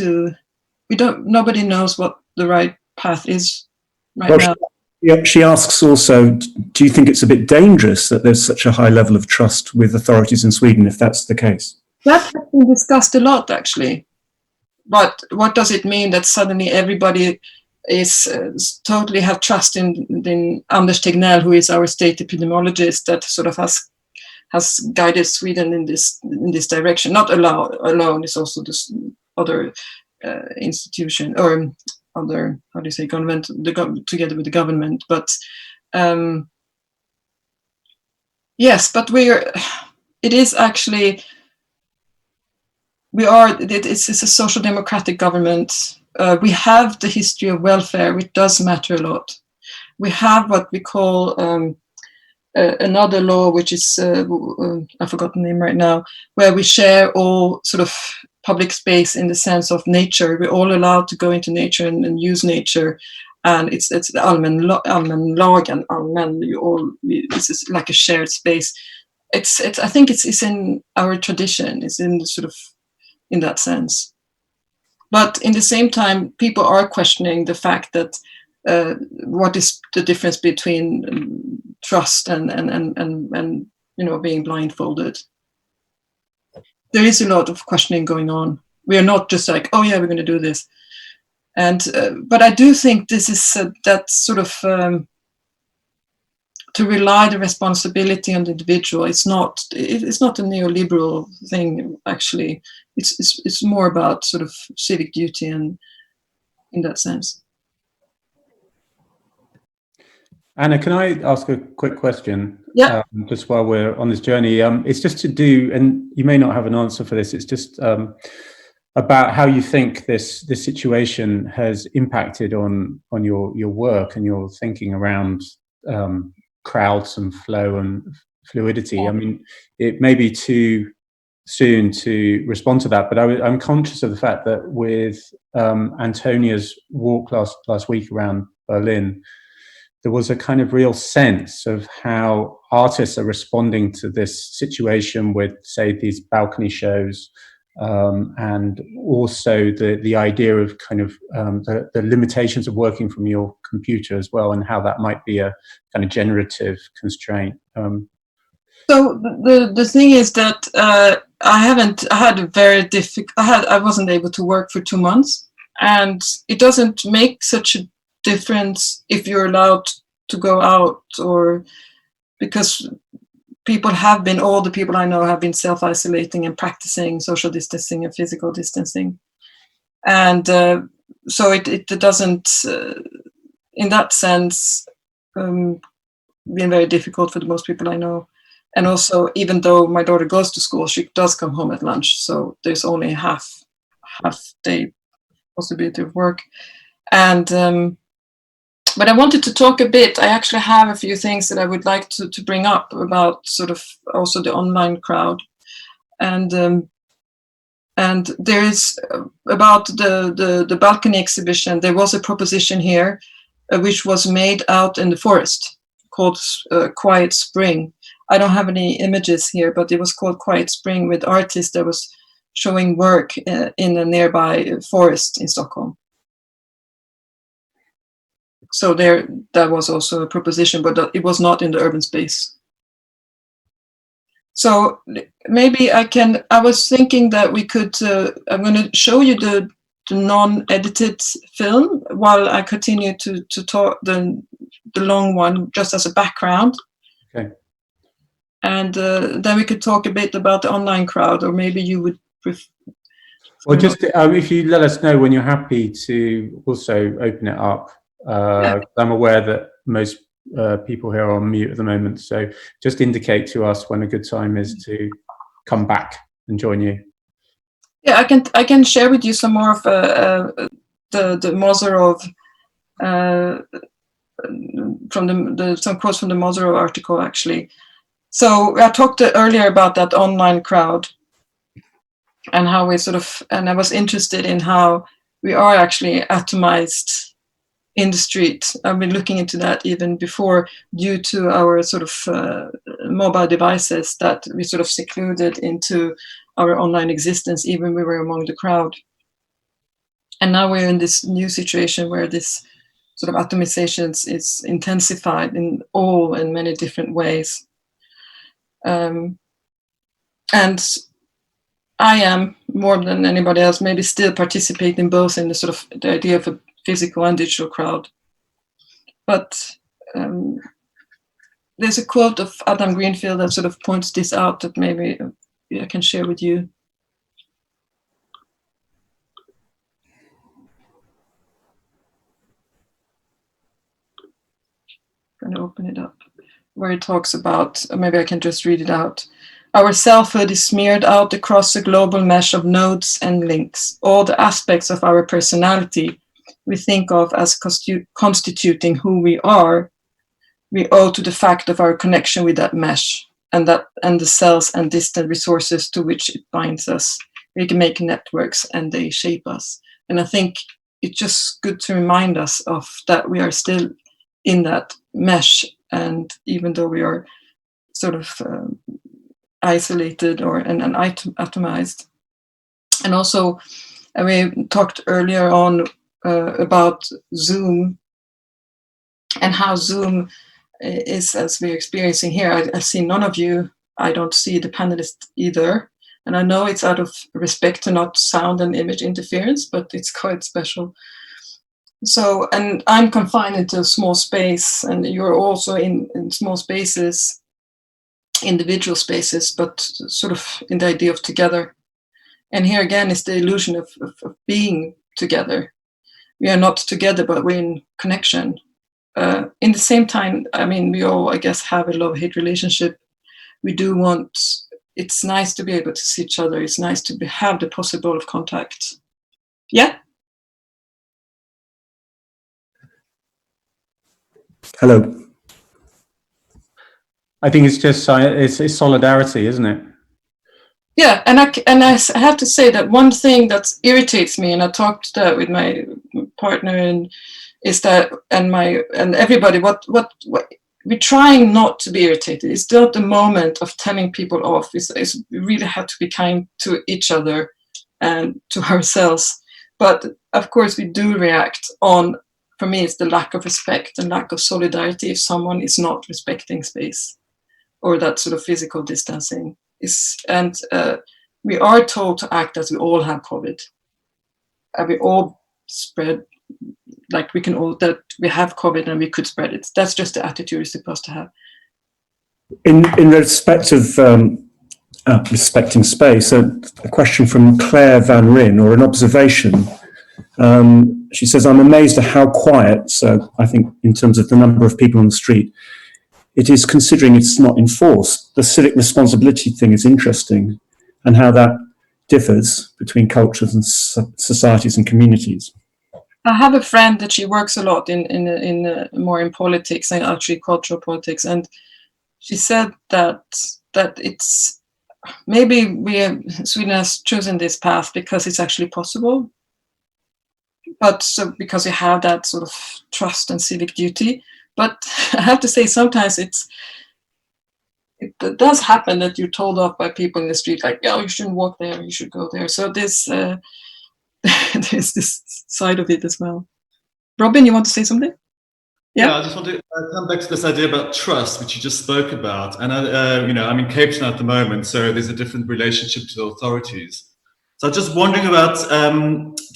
nobody knows what the right path is right now. Yeah, she asks also, do you think it's a bit dangerous that there's such a high level of trust with authorities in Sweden, if that's the case? That has been discussed a lot, actually. But what does it mean that suddenly everybody is totally have trust in Anders Tegnell, who is our state epidemiologist, that sort of has guided Sweden in this direction? Not alone, it's also this other institution or other, how do you say, government, together with the government. But yes, but it is actually, it's a social democratic government. We have the history of welfare, which does matter a lot. We have what we call another law, which is, I forgot the name right now, where we share all sort of public space in the sense of nature. We're all allowed to go into nature and use nature. And it's the allmän lagen, this is like a shared space. I think it's in our tradition, it's in the sort of, in that sense. But in the same time, people are questioning the fact that what is the difference between trust and being blindfolded. There is a lot of questioning going on. We are not just like, oh yeah, we're going to do this. And but I do think this is that sort of to rely the responsibility on the individual. It's not a neoliberal thing, actually. It's more about sort of civic duty and in that sense. Anna, can I ask a quick question? Yeah. Just while we're on this journey, it's just to do, and you may not have an answer for this. It's just about how you think this situation has impacted on your work and your thinking around crowds and flow and fluidity. I mean, it may be too soon to respond to that, but I'm conscious of the fact that with Antonia's walk last week around Berlin, there was a kind of real sense of how artists are responding to this situation with, say, these balcony shows, and also the idea of kind of the limitations of working from your computer as well, and how that might be a kind of generative constraint. So the thing is that I wasn't able to work for 2 months, and it doesn't make such a difference if you're allowed to go out, or because all the people I know have been self-isolating and practicing social distancing and physical distancing, and so it doesn't in that sense been very difficult for the most people I know. And also, even though my daughter goes to school, she does come home at lunch, so there's only half day possibility of work. And but I wanted to talk a bit. I actually have a few things that I would like to bring up about sort of also the online crowd, and there is about the balcony exhibition. There was a proposition here, which was made out in the forest, called Quiet Spring. I don't have any images here, but it was called Quiet Spring, with artists that was showing work in a nearby forest in Stockholm. So that was also a proposition, but it was not in the urban space. So maybe I was thinking that we could, I'm going to show you the non-edited film while I continue to talk the long one just as a background. Okay. And then we could talk a bit about the online crowd, or maybe you would prefer. Or just if you let us know when you're happy to also open it up. Yeah. I'm aware that most people here are on mute at the moment, so just indicate to us when a good time is to come back and join you. Yeah, I can share with you some more of the Mozarov from some quotes from the Mozarov article, actually. So I talked earlier about that online crowd and how we and I was interested in how we are actually atomized in the street. I've been looking into that even before, due to our sort of mobile devices, that we sort of secluded into our online existence, even when we were among the crowd. And now we're in this new situation where this sort of atomization is intensified in many different ways. And I am, more than anybody else, maybe still participating both in the sort of the idea of a physical and digital crowd. But there's a quote of Adam Greenfield that sort of points this out, that maybe I can share with you. I'm going to open it up, where it talks about, maybe I can just read it out. Our selfhood is smeared out across a global mesh of nodes and links. All the aspects of our personality we think of as constituting who we are, we owe to the fact of our connection with that mesh, and the cells and distant resources to which it binds us. We can make networks and they shape us. And I think it's just good to remind us of that we are still in that mesh, and even though we are sort of isolated and atomized. And also, we talked earlier on about Zoom, and how Zoom is, as we're experiencing here. I see none of you. I don't see the panelists either. And I know it's out of respect to not sound and image interference, but it's quite special. So, and I'm confined into a small space, and you're also in small spaces, individual spaces, but sort of in the idea of together. And here again is the illusion of being together. We are not together, but we're in connection. in the same time, I mean, we all, I guess, have a love-hate relationship. We do want, it's nice to be able to see each other. It's nice to have the possibility of contact. Yeah. Hello. I think it's just it's solidarity, isn't it? Yeah, and I have to say that one thing that irritates me, and I talked that with my partner, and is that and everybody, what we're trying not to be irritated. It's not the moment of telling people off. It's we really have to be kind to each other and to ourselves. But of course, we do react on. For me, it's the lack of respect and lack of solidarity if someone is not respecting space or that sort of physical distancing. We are told to act as we all have COVID. We all spread, like we can all, that we have COVID and we could spread it. That's just the attitude you're supposed to have. In respect of respecting space, a question from Claire Van Ryn, or an observation. She says, I'm amazed at how quiet, so I think in terms of the number of people on the street, it is, considering it's not enforced. The civic responsibility thing is interesting, and how that differs between cultures and societies and communities. I have a friend that she works a lot in more in politics and actually cultural politics, and she said that it's maybe Sweden has chosen this path because it's actually possible, but so because we have that sort of trust and civic duty. But I have to say, sometimes it does happen that you're told off by people in the street, like, "Oh, you shouldn't walk there. You should go there." So there's this side of it as well. Robin, you want to say something? Yeah, I just want to come back to this idea about trust, which you just spoke about. And I'm in Cape Town at the moment, so there's a different relationship to the authorities. So I'm just wondering about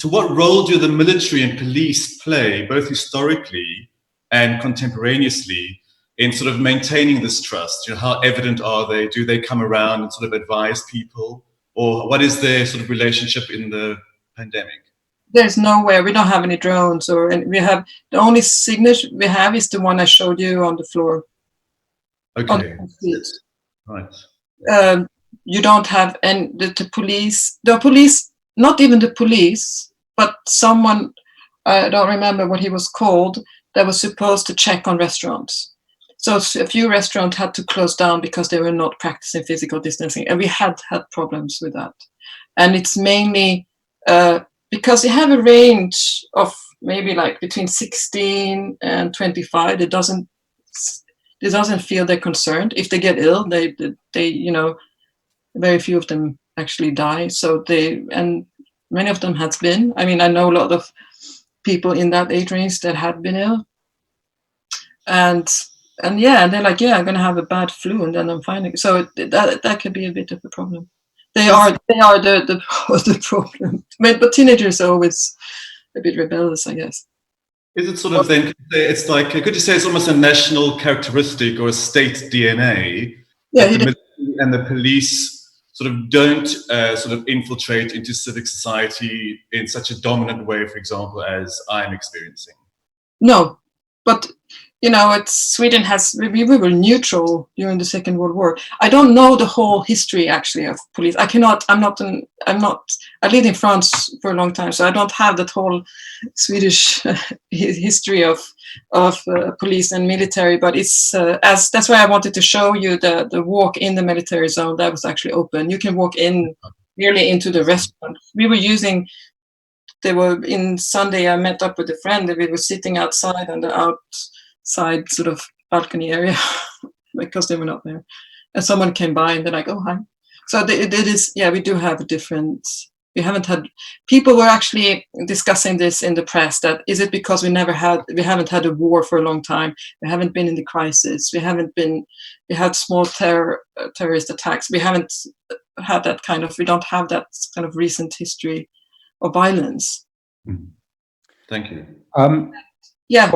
to what role do the military and police play, both historically and contemporaneously, in sort of maintaining this trust? How evident are they? Do they come around and sort of advise people? Or what is their sort of relationship in the pandemic? There's nowhere. We don't have any drones, and we have the only signature we have is the one I showed you on the floor. Okay. Right. You don't have any the police. The police, not even the police, but someone, I don't remember what he was called, that was supposed to check on restaurants. So a few restaurants had to close down because they were not practicing physical distancing, and we had problems with that. And it's mainly because they have a range of maybe like between 16 and 25. It doesn't feel they're concerned. If they get ill, they very few of them actually die. So and many of them has been. I mean, I know a lot of people in that age range that had been ill, and yeah, and they're like, yeah, I'm gonna have a bad flu, and then I'm fine. So that could be a bit of a problem. They are the problem. But teenagers are always a bit rebellious, I guess. Is it sort of then? It's like, could you say it's almost a national characteristic or a state DNA? Yeah, that the military and the police sort of don't sort of infiltrate into civic society in such a dominant way, for example, as I'm experiencing. No, but Sweden has, we were neutral during the Second World War. I don't know the whole history actually of police. I lived in France for a long time, so I don't have that whole Swedish history of police and military. But it's that's why I wanted to show you the walk in the military zone that was actually open. You can walk in nearly into the restaurant. They were in Sunday. I met up with a friend, and we were sitting outside on the outside sort of balcony area because they were not there. And someone came by, and they're like, "Oh, hi." So it is, yeah, we do have a different. We haven't had. People were actually discussing this in the press. That is it because we haven't had a war for a long time. We haven't been in the crisis. We had small terrorist attacks. We haven't had that kind of. We don't have that kind of recent history of violence. Thank you. Yeah.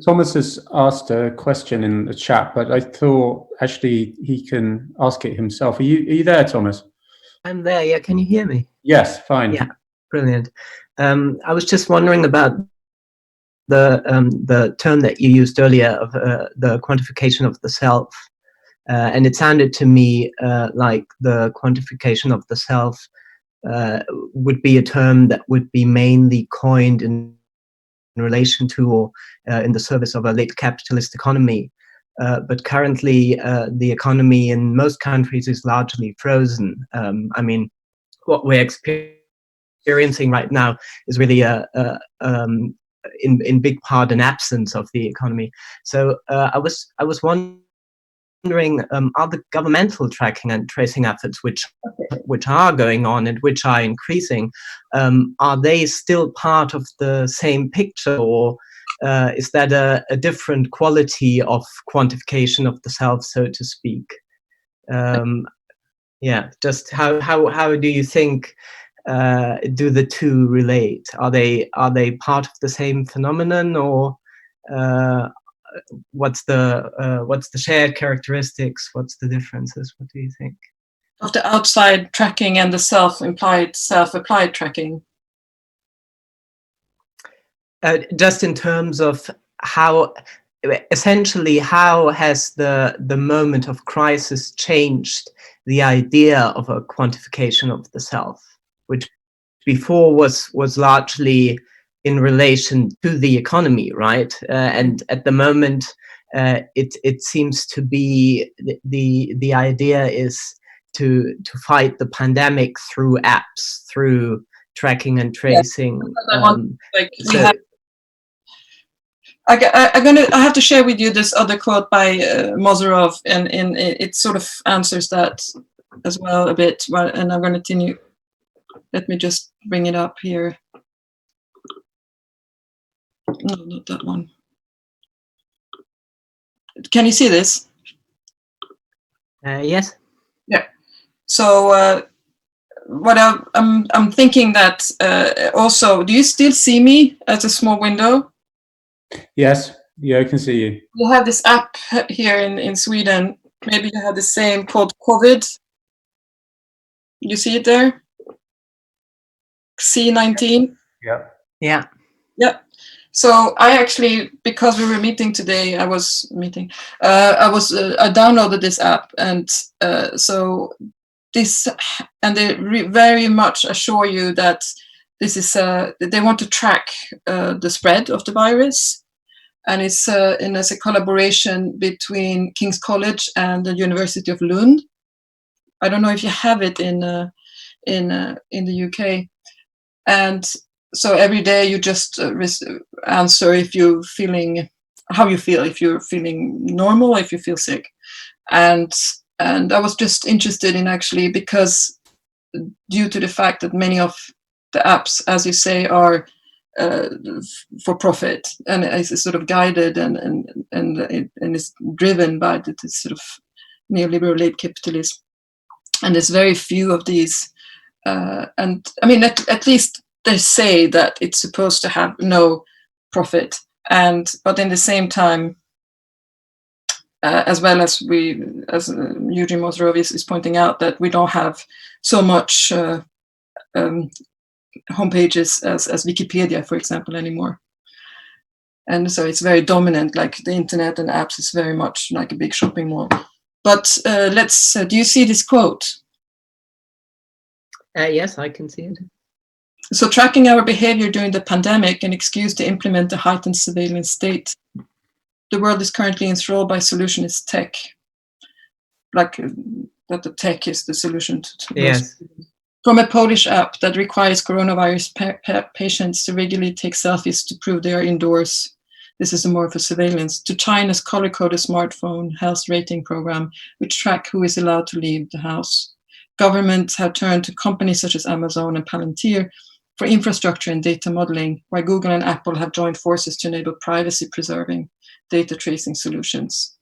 Thomas has asked a question in the chat, but I thought actually he can ask it himself. Are you there, Thomas? I'm there, yeah. Can you hear me? Yes, fine. Yeah, brilliant. I was just wondering about the term that you used earlier of the quantification of the self, and it sounded to me like the quantification of the self would be a term that would be mainly coined in relation to or in the service of a late capitalist economy. But currently, the economy in most countries is largely frozen. I mean, what we're experiencing right now is really in big part an absence of the economy. So I was wondering, are the governmental tracking and tracing efforts which are going on and which are increasing, are they still part of the same picture, or is that a different quality of quantification of the self, so to speak? Yeah, just how do you think do the two relate? Are they part of the same phenomenon, or what's the shared characteristics? What's the differences? What do you think? Of the outside tracking and the self-applied tracking? Just in terms of how, essentially, how has the moment of crisis changed the idea of a quantification of the self, which before was largely in relation to the economy, right? And at the moment, it seems to be the idea is to fight the pandemic through apps, through tracking and tracing. I have to share with you this other quote by Mozarov, and it sort of answers that as well a bit. And I'm going to continue. Let me just bring it up here. No, not that one. Can you see this? Yes. Yeah. So what I'm thinking that also, do you still see me as a small window? Yes. Yeah, I can see you. You have this app here in Sweden. Maybe you have the same called COVID. You see it there? C19. Yeah. Yeah. Yeah. So I actually, because we were meeting today, I downloaded this app, and so this, and they very much assure you that this is they want to track the spread of the virus, and it's a collaboration between King's College and the University of Lund. I don't know if you have it in the UK, and so every day you just answer if you're feeling, how you feel, if you're feeling normal, if you feel sick. And I was just interested in, actually, because due to the fact that many of the apps, as you say, are for profit, and is sort of guided and is driven by this sort of neoliberal late capitalism. And there's very few of these. And I mean, at least they say that it's supposed to have no profit, but in the same time, as well as Eugene Mozarov is pointing out, that we don't have so much homepages as Wikipedia, for example, anymore. And so it's very dominant, like the internet and apps is very much like a big shopping mall. But do you see this quote? Yes, I can see it. So tracking our behavior during the pandemic, an excuse to implement a heightened surveillance state. The world is currently enthralled by solutionist tech. Like that the tech is the solution to yes. From a Polish app that requires coronavirus patients to regularly take selfies to prove they are indoors. This is more of a surveillance. To China's color-coded smartphone health rating program, which track who is allowed to leave the house. Governments have turned to companies such as Amazon and Palantir for infrastructure and data modeling, while Google and Apple have joined forces to enable privacy-preserving data tracing solutions.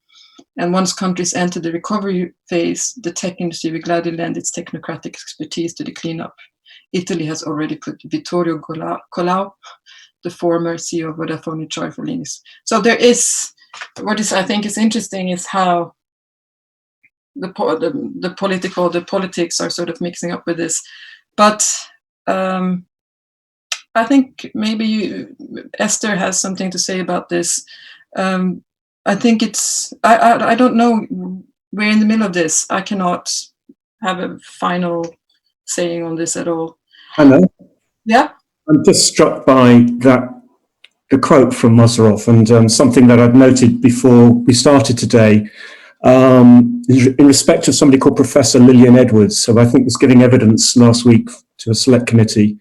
And once countries enter the recovery phase, the tech industry will gladly lend its technocratic expertise to the cleanup. Italy has already put Vittorio Colau, the former CEO of Vodafone, in charge for Linux. So there is, I think is interesting is how the politics are sort of mixing up with this. But I think maybe Esther has something to say about this. I think it's, I don't know, we're in the middle of this. I cannot have a final saying on this at all. Anna? Yeah? I'm just struck by the quote from Mazarov, and something that I'd noted before we started today, in respect of somebody called Professor Lillian Edwards, who I think was giving evidence last week to a select committee.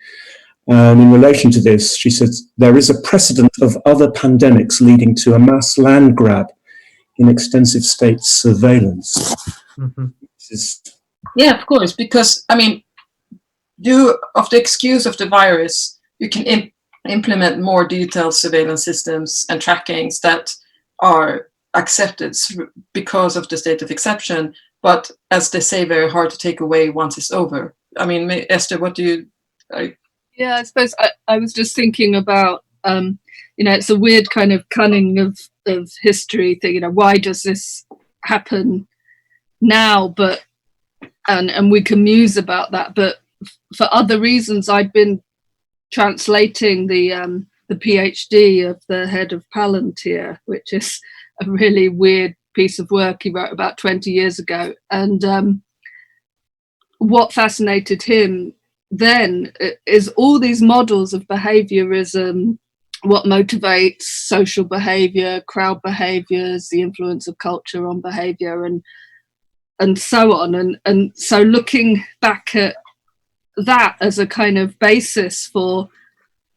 In relation to this, she says, there is a precedent of other pandemics leading to a mass land grab in extensive state surveillance. Mm-hmm. Yeah, of course, because, I mean, of the excuse of the virus, you can implement more detailed surveillance systems and trackings that are accepted because of the state of exception, but as they say, very hard to take away once it's over. I mean, Esther, what do you... Yeah, I suppose I was just thinking about, it's a weird kind of cunning of history thing, why does this happen now? But, and we can muse about that, but for other reasons, I'd been translating the PhD of the head of Palantir, which is a really weird piece of work he wrote about 20 years ago. And what fascinated him then is all these models of behaviorism, what motivates social behavior, crowd behaviors, the influence of culture on behavior, and so on. And so looking back at that as a kind of basis for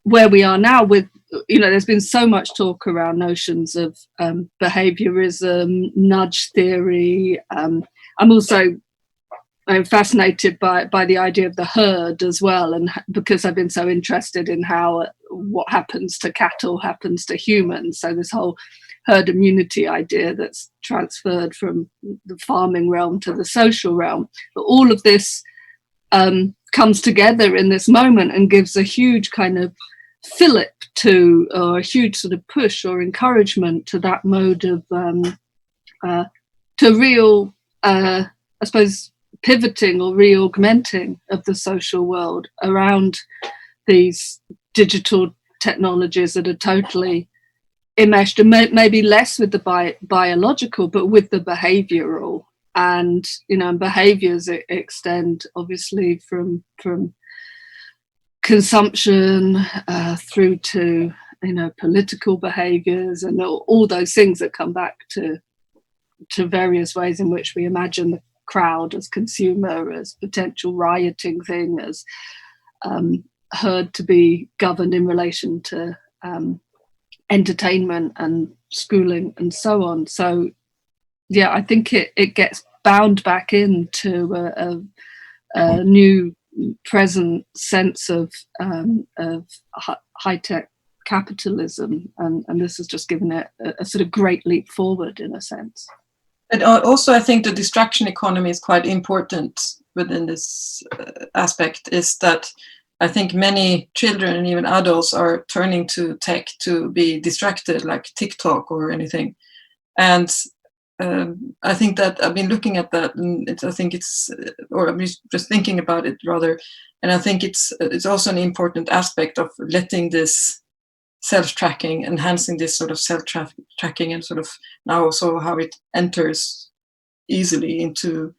where we are now with, there's been so much talk around notions of behaviorism, nudge theory. I'm fascinated by the idea of the herd as well, and because I've been so interested in how what happens to cattle happens to humans. So this whole herd immunity idea that's transferred from the farming realm to the social realm. But all of this comes together in this moment and gives a huge kind of fillip to, or a huge sort of push or encouragement to that mode of to real, I suppose, pivoting or re-augmenting of the social world around these digital technologies that are totally enmeshed, and maybe less with the biological, but with the behavioral. And behaviors extend obviously from consumption through to political behaviors, and all those things that come back to various ways in which we imagine the crowd as consumer, as potential rioting thing, as herd to be governed in relation to entertainment and schooling and so on. So yeah, I think it gets bound back into a new present sense of high-tech capitalism, and this has just given it a sort of great leap forward in a sense. And also, I think the distraction economy is quite important within this aspect, is that I think many children and even adults are turning to tech to be distracted, like TikTok or anything. And I think that I've been looking at that, and I think it's, or I'm just thinking about it rather, and I think it's also an important aspect of letting this self-tracking, enhancing this sort of self-tracking, and sort of now also how it enters easily into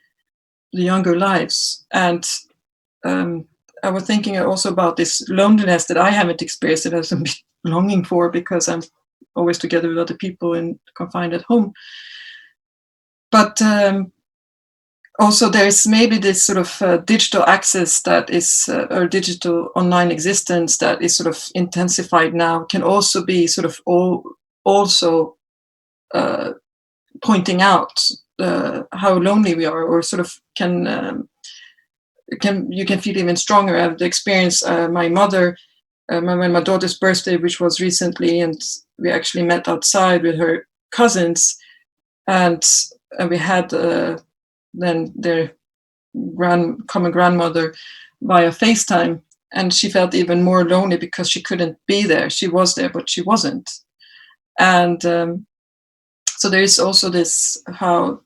the younger lives. And I was thinking also about this loneliness that I haven't experienced, that I was a bit longing for, because I'm always together with other people and confined at home. But also there's maybe this sort of digital access that is, or digital online existence that is sort of intensified now, can also be sort of also pointing out how lonely we are, or sort of you can feel even stronger. I have the experience, my mother, when my daughter's birthday, which was recently, and we actually met outside with her cousins, and we had then their common grandmother via FaceTime, and she felt even more lonely because she couldn't be there. She was there, but she wasn't. And so there is also this, how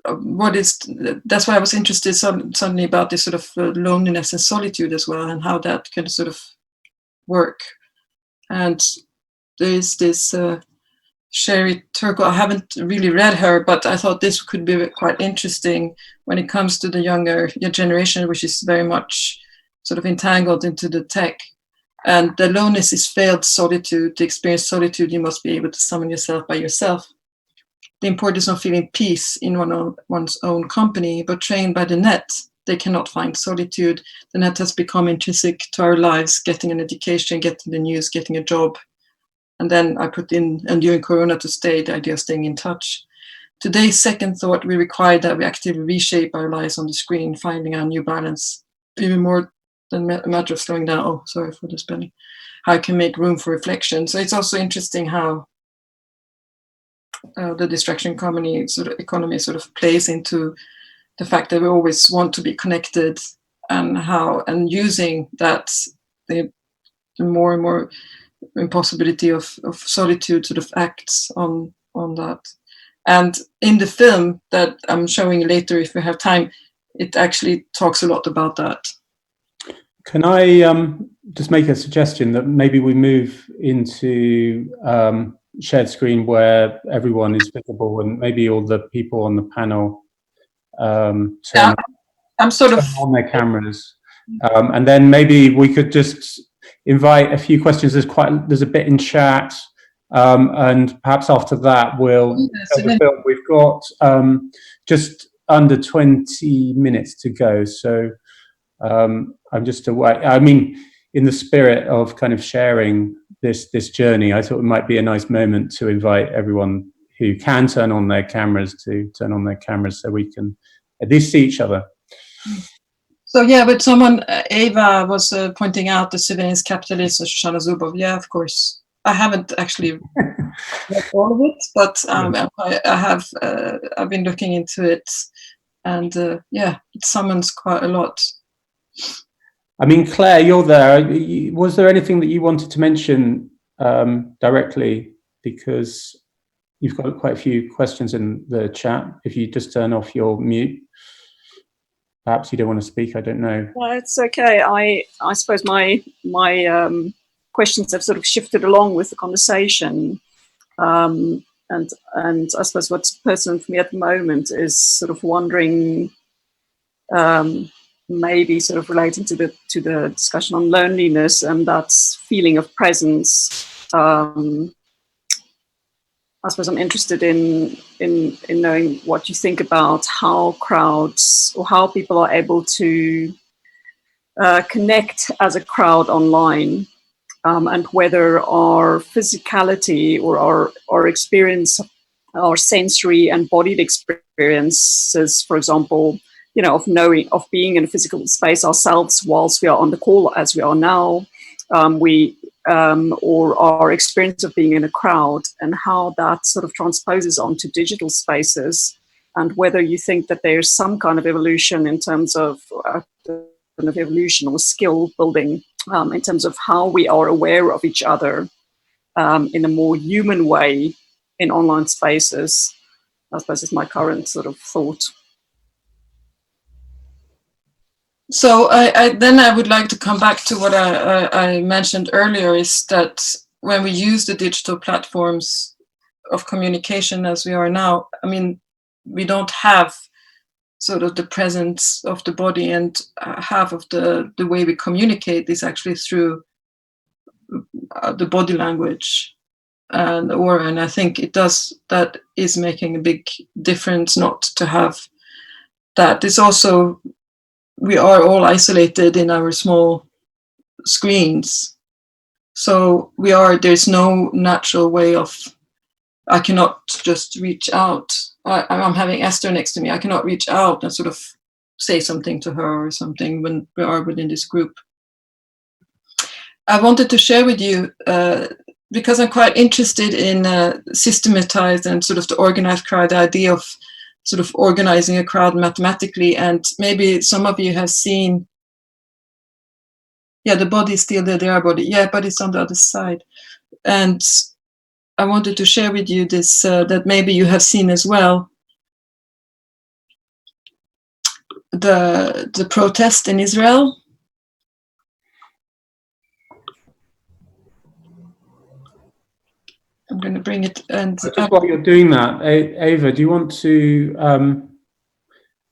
that's why I was interested suddenly about this sort of loneliness and solitude as well, and how that can sort of work. And there is this Sherry Turkle. I haven't really read her, but I thought this could be quite interesting when it comes to the younger generation, which is very much sort of entangled into the tech. And the loneliness is failed solitude. To experience solitude, you must be able to summon yourself by yourself. The importance of feeling peace in one's own company, but trained by the net, they cannot find solitude. The net has become intrinsic to our lives, getting an education, getting the news, getting a job. And then I put in, and during Corona to stay, the idea of staying in touch. Today's second thought, we require that we actively reshape our lives on the screen, finding our new balance, even more than a matter of slowing down. Oh, sorry for the spelling. How I can make room for reflection. So it's also interesting how the distraction economy sort of plays into the fact that we always want to be connected, and using that, the more and more impossibility of solitude sort of acts on that. And in the film that I'm showing later, if we have time, it actually talks a lot about that. Can I just make a suggestion that maybe we move into shared screen where everyone is visible, and maybe all the people on the panel turn on their cameras, and then maybe we could just invite a few questions. There's a bit in chat, and perhaps after that we'll show the film. We've got just under 20 minutes to go, so I'm just away. I mean, in the spirit of kind of sharing this journey, I thought it might be a nice moment to invite everyone who can turn on their cameras to turn on their cameras, so we can at least see each other. So yeah, but someone, Ava was pointing out the surveillance capitalism, Shoshana Zuboff. Yeah, of course. I haven't actually read all of it, but I have. I've been looking into it, and yeah, it summons quite a lot. I mean, Claire, you're there. Was there anything that you wanted to mention directly? Because you've got quite a few questions in the chat. If you just turn off your mute. Perhaps you don't want to speak, I don't know. No, it's okay. I suppose my questions have sort of shifted along with the conversation. And I suppose what's pertinent for me at the moment is sort of wondering, maybe sort of relating to the discussion on loneliness and that feeling of presence. I suppose I'm interested in knowing what you think about how crowds or how people are able to connect as a crowd online, and whether our physicality or our experience, our sensory and bodily experiences, for example, you know, of being in a physical space ourselves whilst we are on the call as we are now, or our experience of being in a crowd, and how that sort of transposes onto digital spaces, and whether you think that there's some kind of evolution in terms of evolution or skill building, in terms of how we are aware of each other in a more human way in online spaces. I suppose is my current sort of thought. So I would like to come back to what I mentioned earlier, is that when we use the digital platforms of communication as we are now, I mean, we don't have sort of the presence of the body, and half of the way we communicate is actually through the body language and aura. And I think that is making a big difference not to have that. It's also, we are all isolated in our small screens. So there's no natural way of, I cannot just reach out. I'm having Esther next to me. I cannot reach out and sort of say something to her or something when we are within this group. I wanted to share with you, because I'm quite interested in systematized and sort of the organized crowd, the idea of sort of organizing a crowd mathematically. And maybe some of you have seen, yeah, the body is still there, their body, yeah, but it's on the other side. And I wanted to share with you this, that maybe you have seen as well. the protest in Israel. I'm going to bring it. And just while you're doing that, Ava, do you want to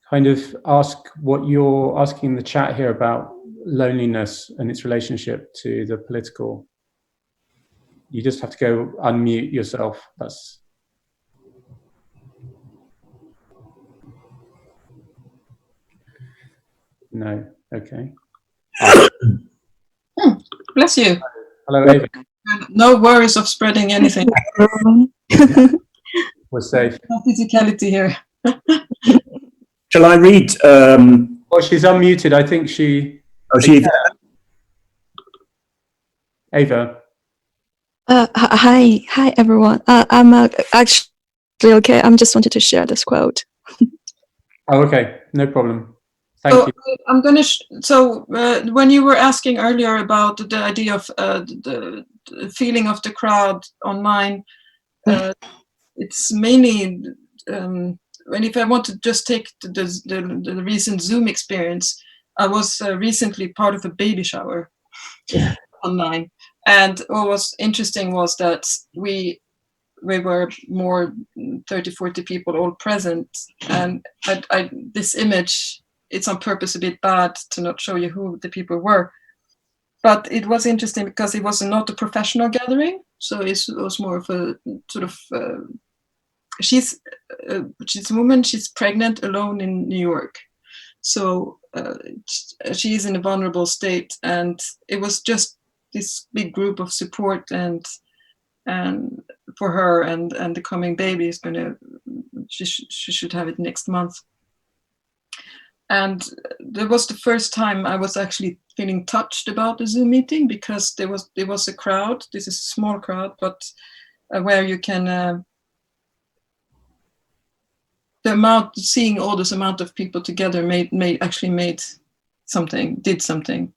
kind of ask what you're asking in the chat here about loneliness and its relationship to the political? You just have to go unmute yourself. That's no. Okay. Bless you. Hello, Ava. No worries of spreading anything. We're safe. No physicality here. Shall I read? Oh, she's unmuted. I think she. Oh, she. Ava. Hi everyone. I'm actually okay. I'm just wanted to share this quote. Oh, okay, no problem. Thank you. I'm going to. When you were asking earlier about the idea of the feeling of the crowd online, it's mainly when if I want to just take the recent Zoom experience, I was recently part of a baby shower online, and what was interesting was that we were more 30-40 people all present, and this image, it's on purpose a bit bad to not show you who the people were, but it was interesting because it was not a professional gathering, so it was more of a sort of she's a woman, she's pregnant alone in New York, so she's in a vulnerable state, and it was just this big group of support and for her, and the coming baby is she should have it next month. And that was the first time I was actually feeling touched about the Zoom meeting, because there was a crowd. This is a small crowd, but where you can seeing all this amount of people together did something,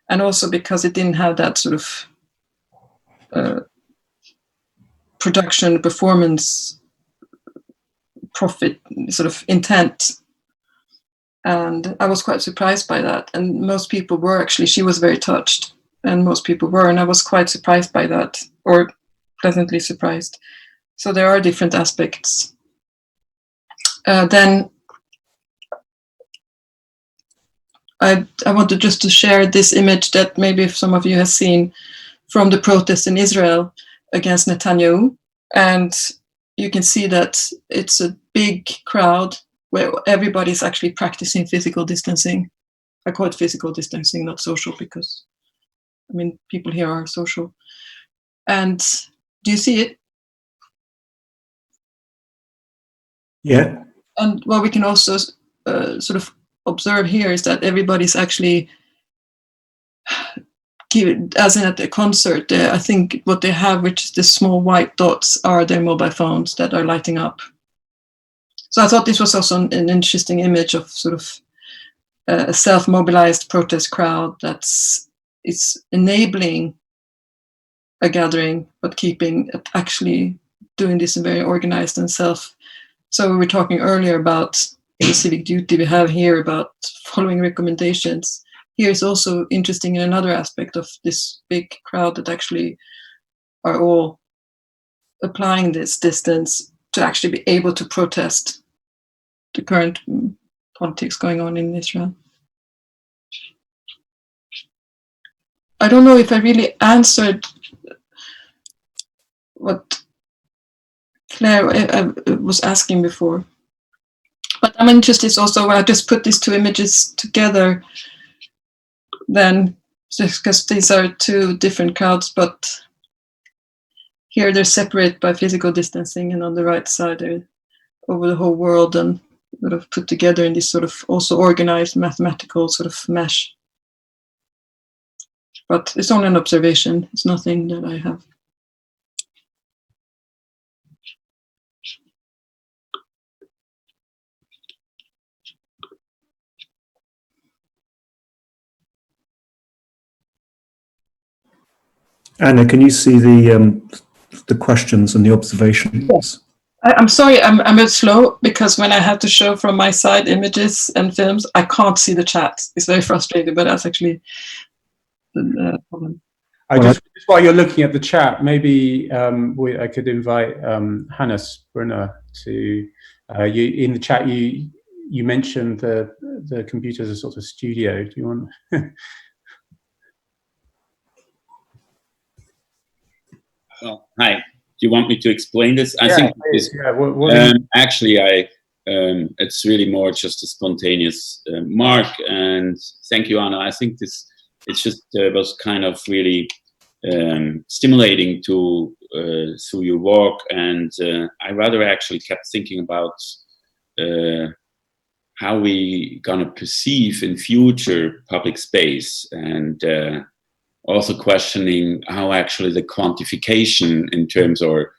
and also because it didn't have that sort of production, performance, profit sort of intent. And I was quite surprised by that. And most people were actually, she was very touched, and most people were, and I was quite surprised by that, or pleasantly surprised. So there are different aspects. Then I wanted just to share this image that maybe if some of you have seen from the protests in Israel against Netanyahu. And you can see that it's a big crowd where everybody's actually practicing physical distancing. I call it physical distancing, not social, because I mean, people here are social. And do you see it? Yeah. And what we can also sort of observe here is that everybody's actually, as in at a concert, I think what they have, which is the small white dots, are their mobile phones that are lighting up. So I thought this was also an interesting image of sort of a self-mobilized protest crowd that's enabling a gathering, but keeping actually doing this in very organized and self. So we were talking earlier about the civic duty we have here about following recommendations. Here is also interesting in another aspect of this big crowd that actually are all applying this distance to actually be able to protest the current politics going on in Israel. I don't know if I really answered what Claire was asking before, but I'm interested also, I just put these two images together then, just because these are two different crowds, but here they're separate by physical distancing, and on the right side they're over the whole world and sort of put together in this sort of also organized mathematical sort of mesh. But it's only an observation, it's nothing that I have. Anna, can you see the questions and the observations? I'm sorry, I'm a bit slow because when I have to show from my side images and films, I can't see the chat. It's very frustrating, but that's actually the problem. Just while you're looking at the chat, maybe I could invite Hannes Brunner to you in the chat. You mentioned the computer as a sort of studio. Do you want? Well, hi. Do you want me to explain this? I Yeah, think please. actually, it's really more just a spontaneous mark. And thank you, Anna. I think it's just was kind of really stimulating to through your work, and I rather actually kept thinking about how we gonna perceive in future public space, and also questioning how actually the quantification in terms or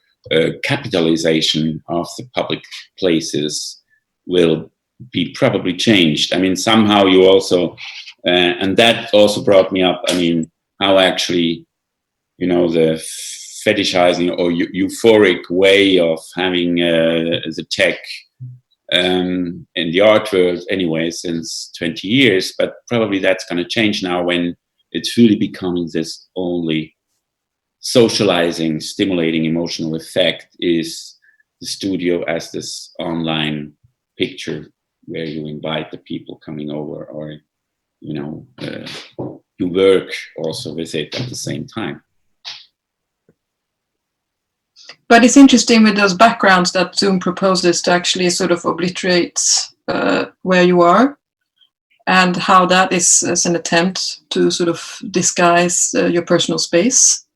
capitalization of the public places will be probably changed. I mean, somehow you also, and that also brought me up, I mean, how actually, you know, the fetishizing or euphoric way of having the tech in the art world anyway since 20 years, but probably that's going to change now when it's really becoming this only socializing, stimulating emotional effect is the studio as this online picture where you invite the people coming over, or, you know, you work also with it at the same time. But it's interesting with those backgrounds that Zoom proposes to actually sort of obliterate where you are, and how that is as an attempt to sort of disguise your personal space.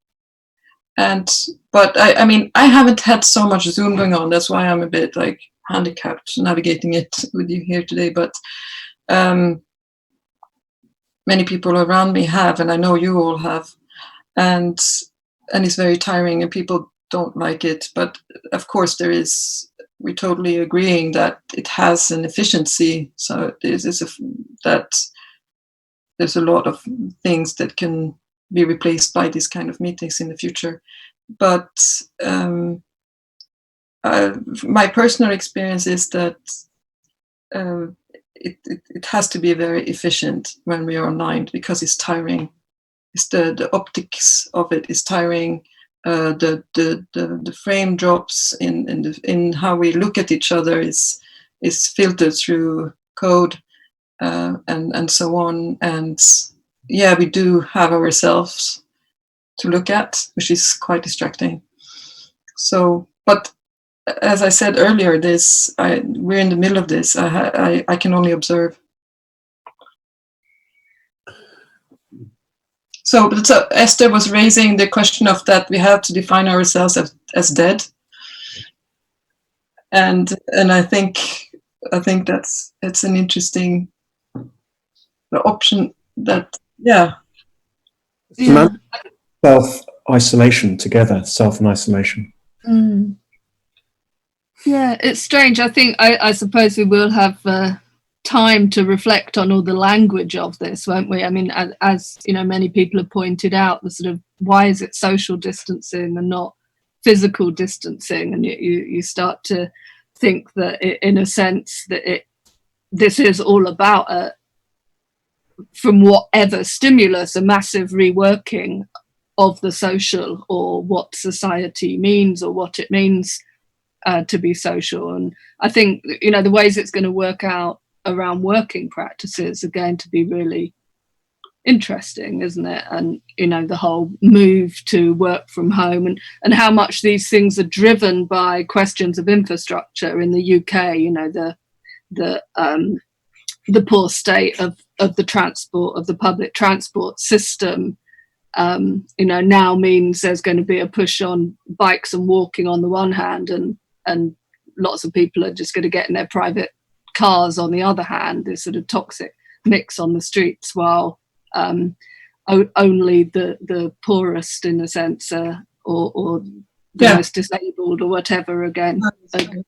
But I mean, I haven't had so much Zoom going on. That's why I'm a bit like handicapped navigating it with you here today. But many people around me have, and I know you all have, and it's very tiring, and people don't like it. But of course, we're totally agreeing that it has an efficiency. So that there's a lot of things that can be replaced by these kind of meetings in the future. But my personal experience is that it has to be very efficient when we are online, because it's tiring. It's the optics of it is tiring. The frame drops in how we look at each other is filtered through code and so on. And yeah, we do have ourselves to look at, which is quite distracting. So, but as I said earlier, we're in the middle of this. I can only observe. So Esther was raising the question of that we have to define ourselves as dead, and I think it's an interesting option. That Self-isolation together, self and isolation. Mm. Yeah, it's strange. I think I suppose we will have time to reflect on all the language of this, won't we? I mean, as you know, many people have pointed out, the sort of why is it social distancing and not physical distancing, and you start to think that in a sense that this is all about from whatever stimulus, a massive reworking of the social, or what society means, or what it means to be social. And I think, you know, the ways it's going to work out around working practices are going to be really interesting, isn't it? And, you know, the whole move to work from home, and how much these things are driven by questions of infrastructure. In the UK, you know, the poor state of the transport, of the public transport system, you know, now means there's going to be a push on bikes and walking on the one hand, and lots of people are just going to get in their private cars on the other hand. This sort of toxic mix on the streets, while only the poorest, in a sense, or the most disabled or whatever, again,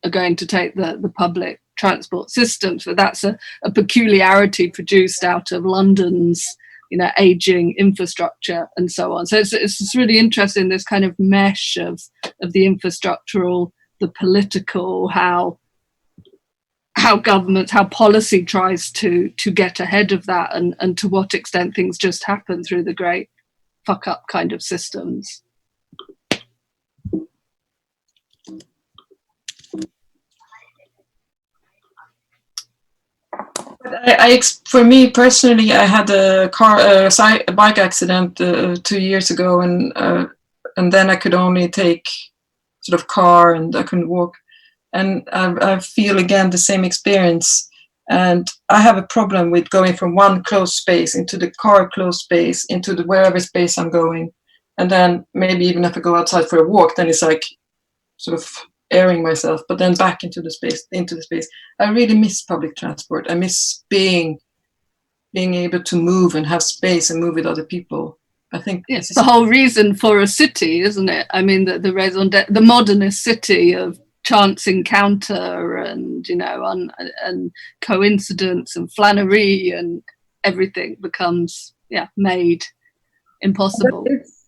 are going to take the public transport systems. But that's a peculiarity produced out of London's, you know, aging infrastructure and so on. So it's really interesting, this kind of mesh of the infrastructural the political, how governments, how policy tries to get ahead of that, and to what extent things just happen through the great fuck up kind of systems. For me personally, I had a bike accident 2 years ago, and then I could only take sort of car, and I couldn't walk. And I feel again the same experience. And I have a problem with going from one closed space into the car closed space into the wherever space I'm going, and then maybe even if I go outside for a walk, then it's like sort of airing myself, but then back into the space. I really miss public transport. I miss being able to move and have space and move with other people. I think it's the whole reason for a city, isn't it? I mean, the raison d'être, the modernist city of chance encounter and, you know, and coincidence and flânerie, and everything becomes made impossible.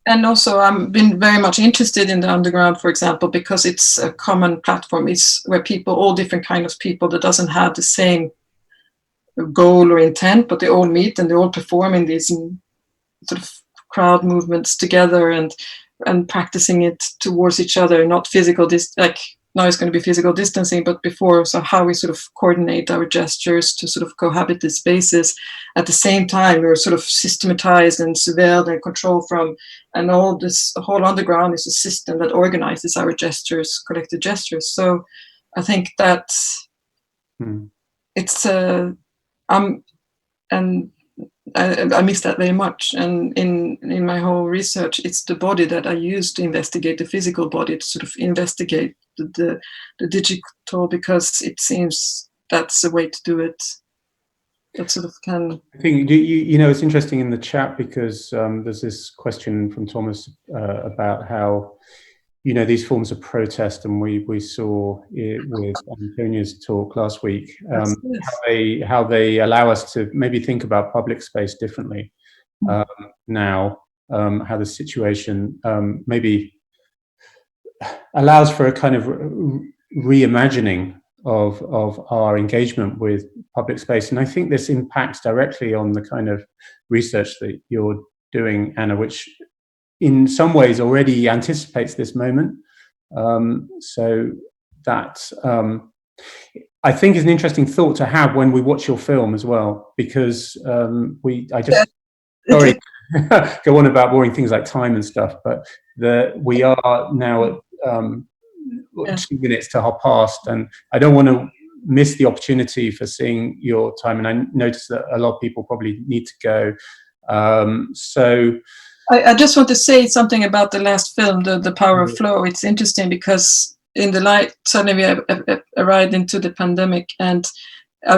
And also, I've been very much interested in the underground, for example, because it's a common platform. It's where people, all different kinds of people that doesn't have the same goal or intent, but they all meet and they all perform in these sort of crowd movements together, and practicing it towards each other, not physical, like now it's going to be physical distancing, but before, so how we sort of coordinate our gestures to sort of cohabit these spaces. At the same time, we're sort of systematized and surveilled and controlled from, and all this, the whole underground is a system that organizes our gestures, collective gestures. So I think that it's, and I miss that very much. And in my whole research, it's the body that I use to investigate, the physical body, to sort of investigate the digital, because it seems that's the way to do it. That sort of can. I think you know, it's interesting in the chat, because there's this question from Thomas about how, you know, these forms of protest, and we saw it with Antonia's talk last week, how they allow us to maybe think about public space differently now, how the situation maybe allows for a kind of reimagining of our engagement with public space. And I think this impacts directly on the kind of research that you're doing, Anna, which in some ways already anticipates this moment. So that I think is an interesting thought to have when we watch your film as well, because sorry, go on about boring things like time and stuff, but we are now at 2 minutes to past, and I don't want to miss the opportunity for seeing your time. And I noticed that a lot of people probably need to go. So I just want to say something about the last film, the Power of Flow. It's interesting because in the light, suddenly we arrived into the pandemic, and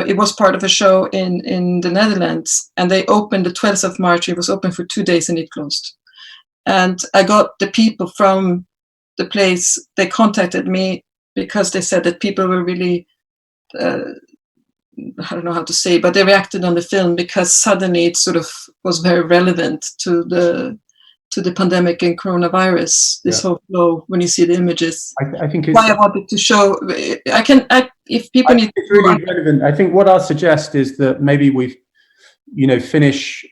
it was part of a show in the Netherlands, and they opened the 12th of March. It was open for 2 days and it closed. And I got the people from the place, they contacted me because they said that people were really, I don't know how to say, but they reacted on the film because suddenly it sort of was very relevant to the pandemic and coronavirus. This whole flow, when you see the images. I think it's why I wanted to show. If people need. It's really relevant. I think what I'll suggest is that maybe we, finish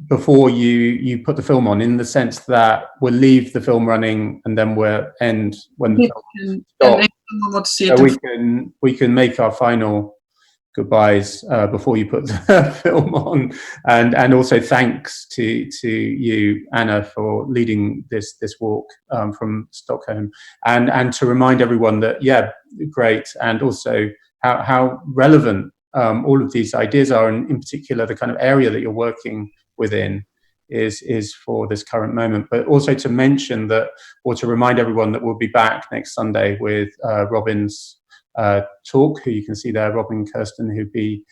before you put the film on, in the sense that we'll leave the film running and then we'll end when the film stops. So we can make our final goodbyes before you put the film on, and also thanks to you, Anna, for leading this walk from Stockholm, and to remind everyone that great, and also how relevant all of these ideas are, and in particular the kind of area that you're working within is for this current moment. But also to mention that, or to remind everyone that we'll be back next Sunday with Robin's talk, who you can see there, Robin Kirsten, who'd be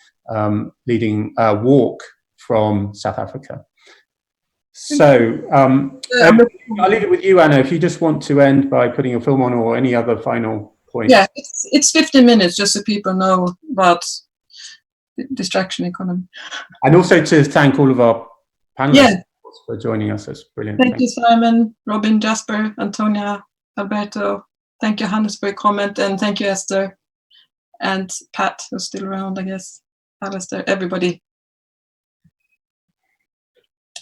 leading a walk from South Africa. So I'll leave it with you, Anna, if you just want to end by putting your film on, or any other final points. Yeah, it's 15 minutes, just so people know about distraction economy. And also to thank all of our panelists for joining us. That's brilliant. Thank you, Simon, Robin, Jasper, Antonia, Alberto. Thank you, Hannes, for your comment, and thank you, Esther, and Pat, who's still around, I guess, Alistair, everybody.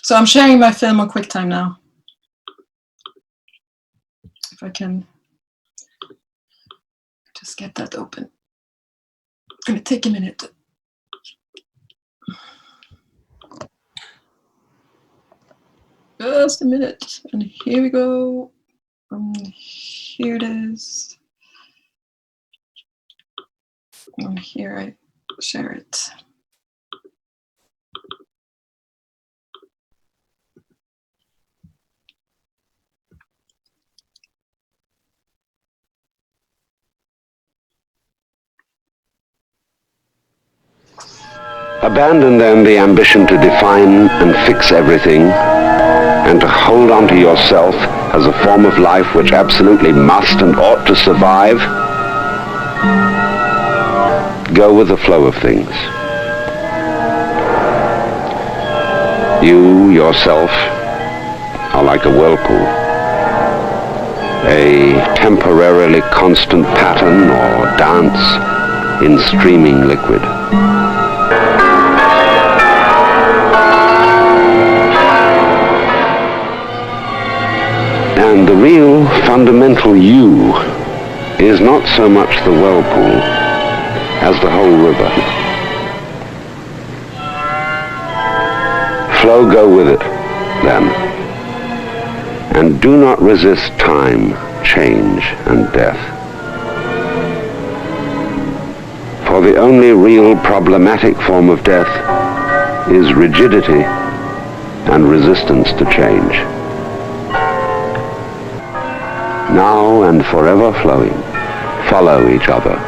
So I'm sharing my film on QuickTime now. If I can just get that open. It's going to take a minute. Just a minute, and here we go. Here it is. And here I share it. Abandon then the ambition to define and fix everything, and to hold on to yourself as a form of life which absolutely must and ought to survive. Go with the flow of things. You, yourself, are like a whirlpool, a temporarily constant pattern or dance in streaming liquid. And the real fundamental you is not so much the whirlpool as the whole river. Flow, go with it, then. And do not resist time, change, and death. For the only real problematic form of death is rigidity and resistance to change. Now and forever flowing, follow each other.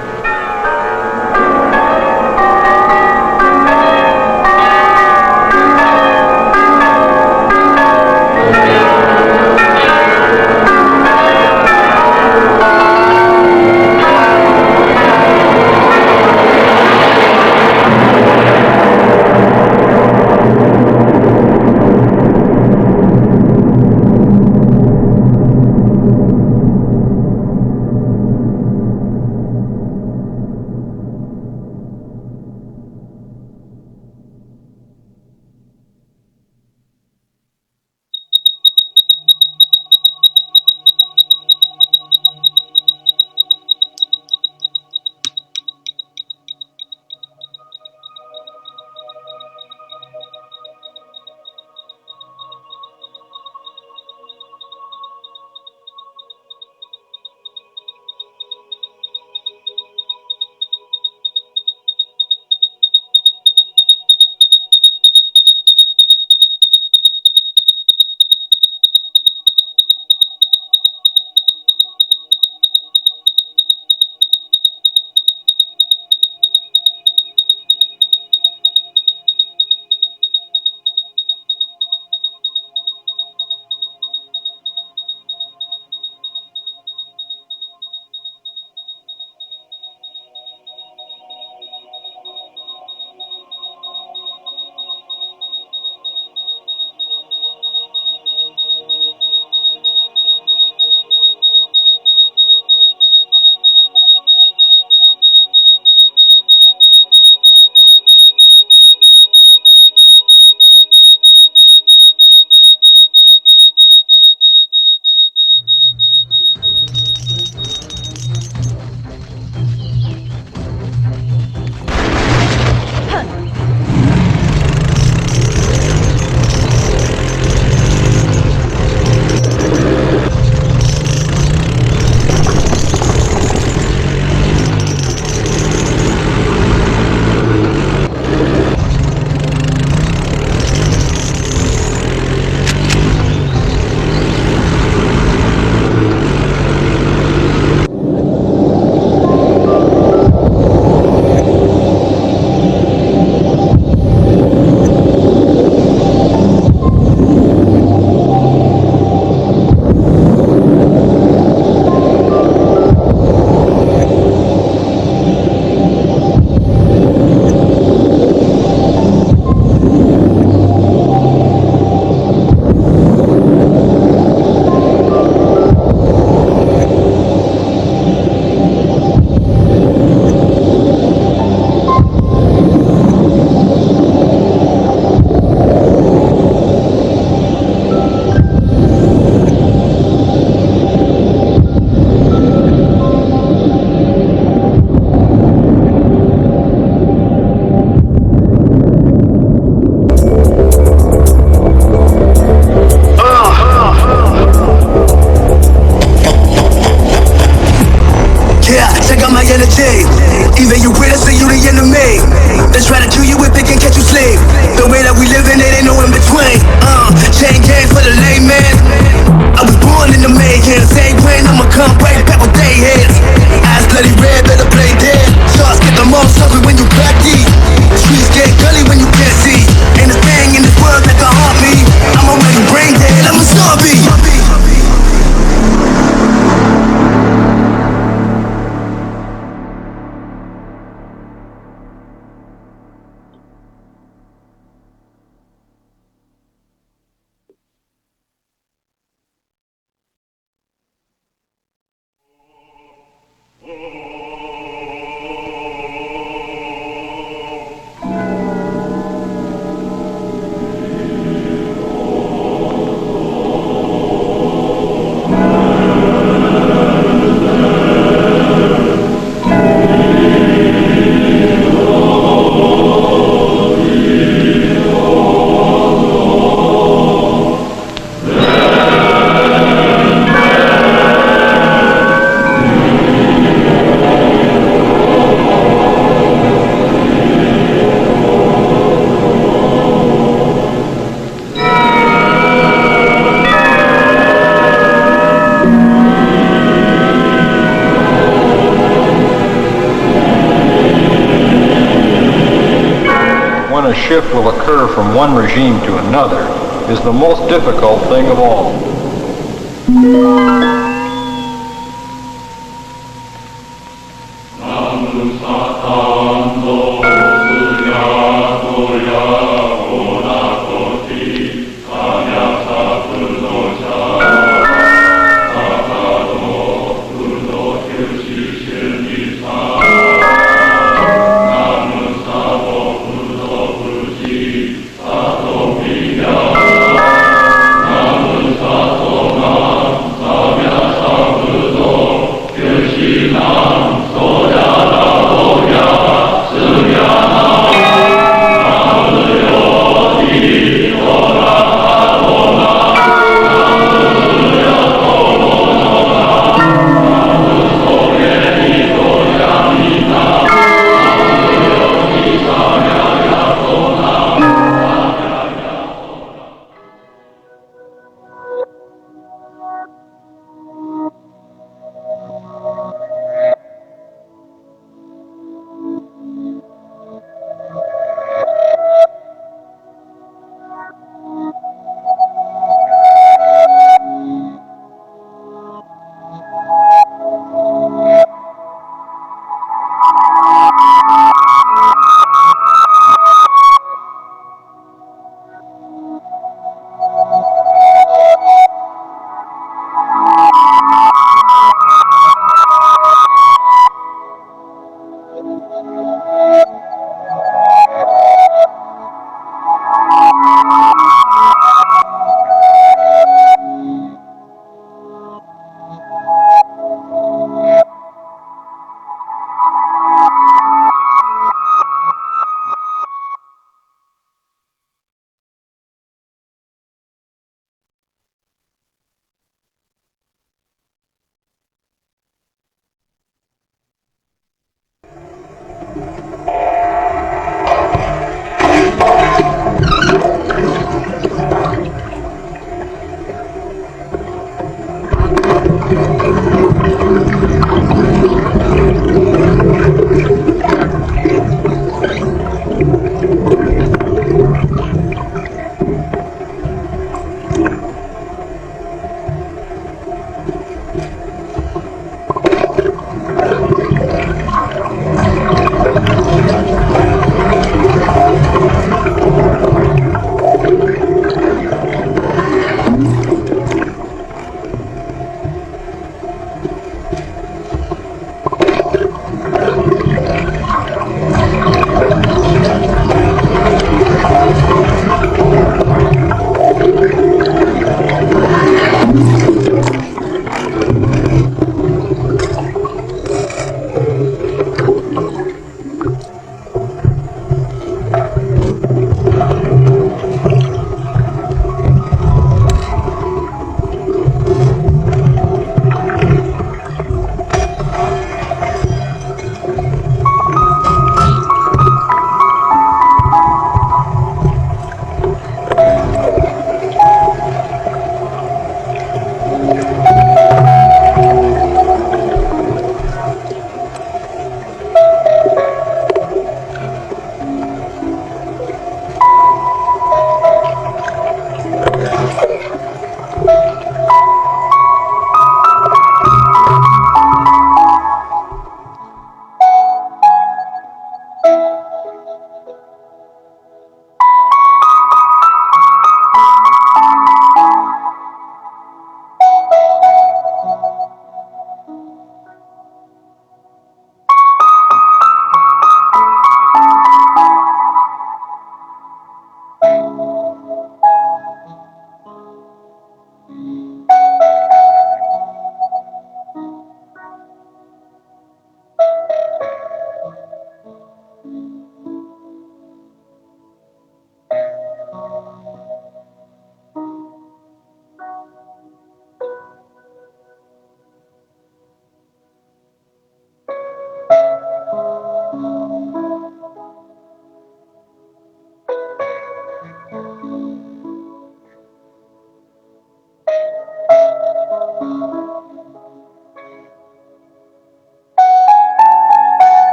shift will occur from one regime to another is the most difficult thing of all. Namah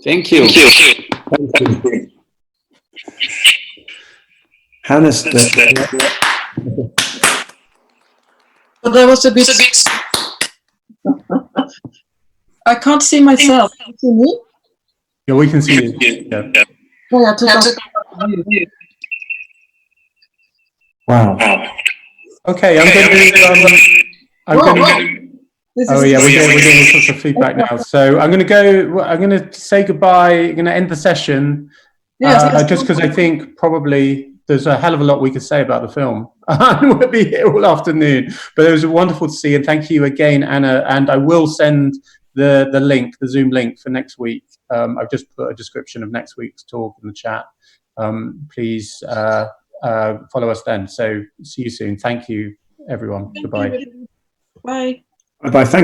Thank you. Thank you. Hannes. Well, that was a bit. I can't see myself. Can you see me? Yeah, we can see you. Yeah. Oh, I took off you. Wow. Okay, I'm going to. Oh yeah, we're getting all sorts of feedback now. So I'm going to go. I'm going to say goodbye. I'm going to end the session. Just because I think probably there's a hell of a lot we could say about the film. We'll be here all afternoon. But it was wonderful to see, and thank you again, Anna. And I will send the link, the Zoom link for next week. I've just put a description of next week's talk in the chat. Please follow us then. So see you soon. Thank you, everyone. Goodbye. Bye. Bye. Thank you.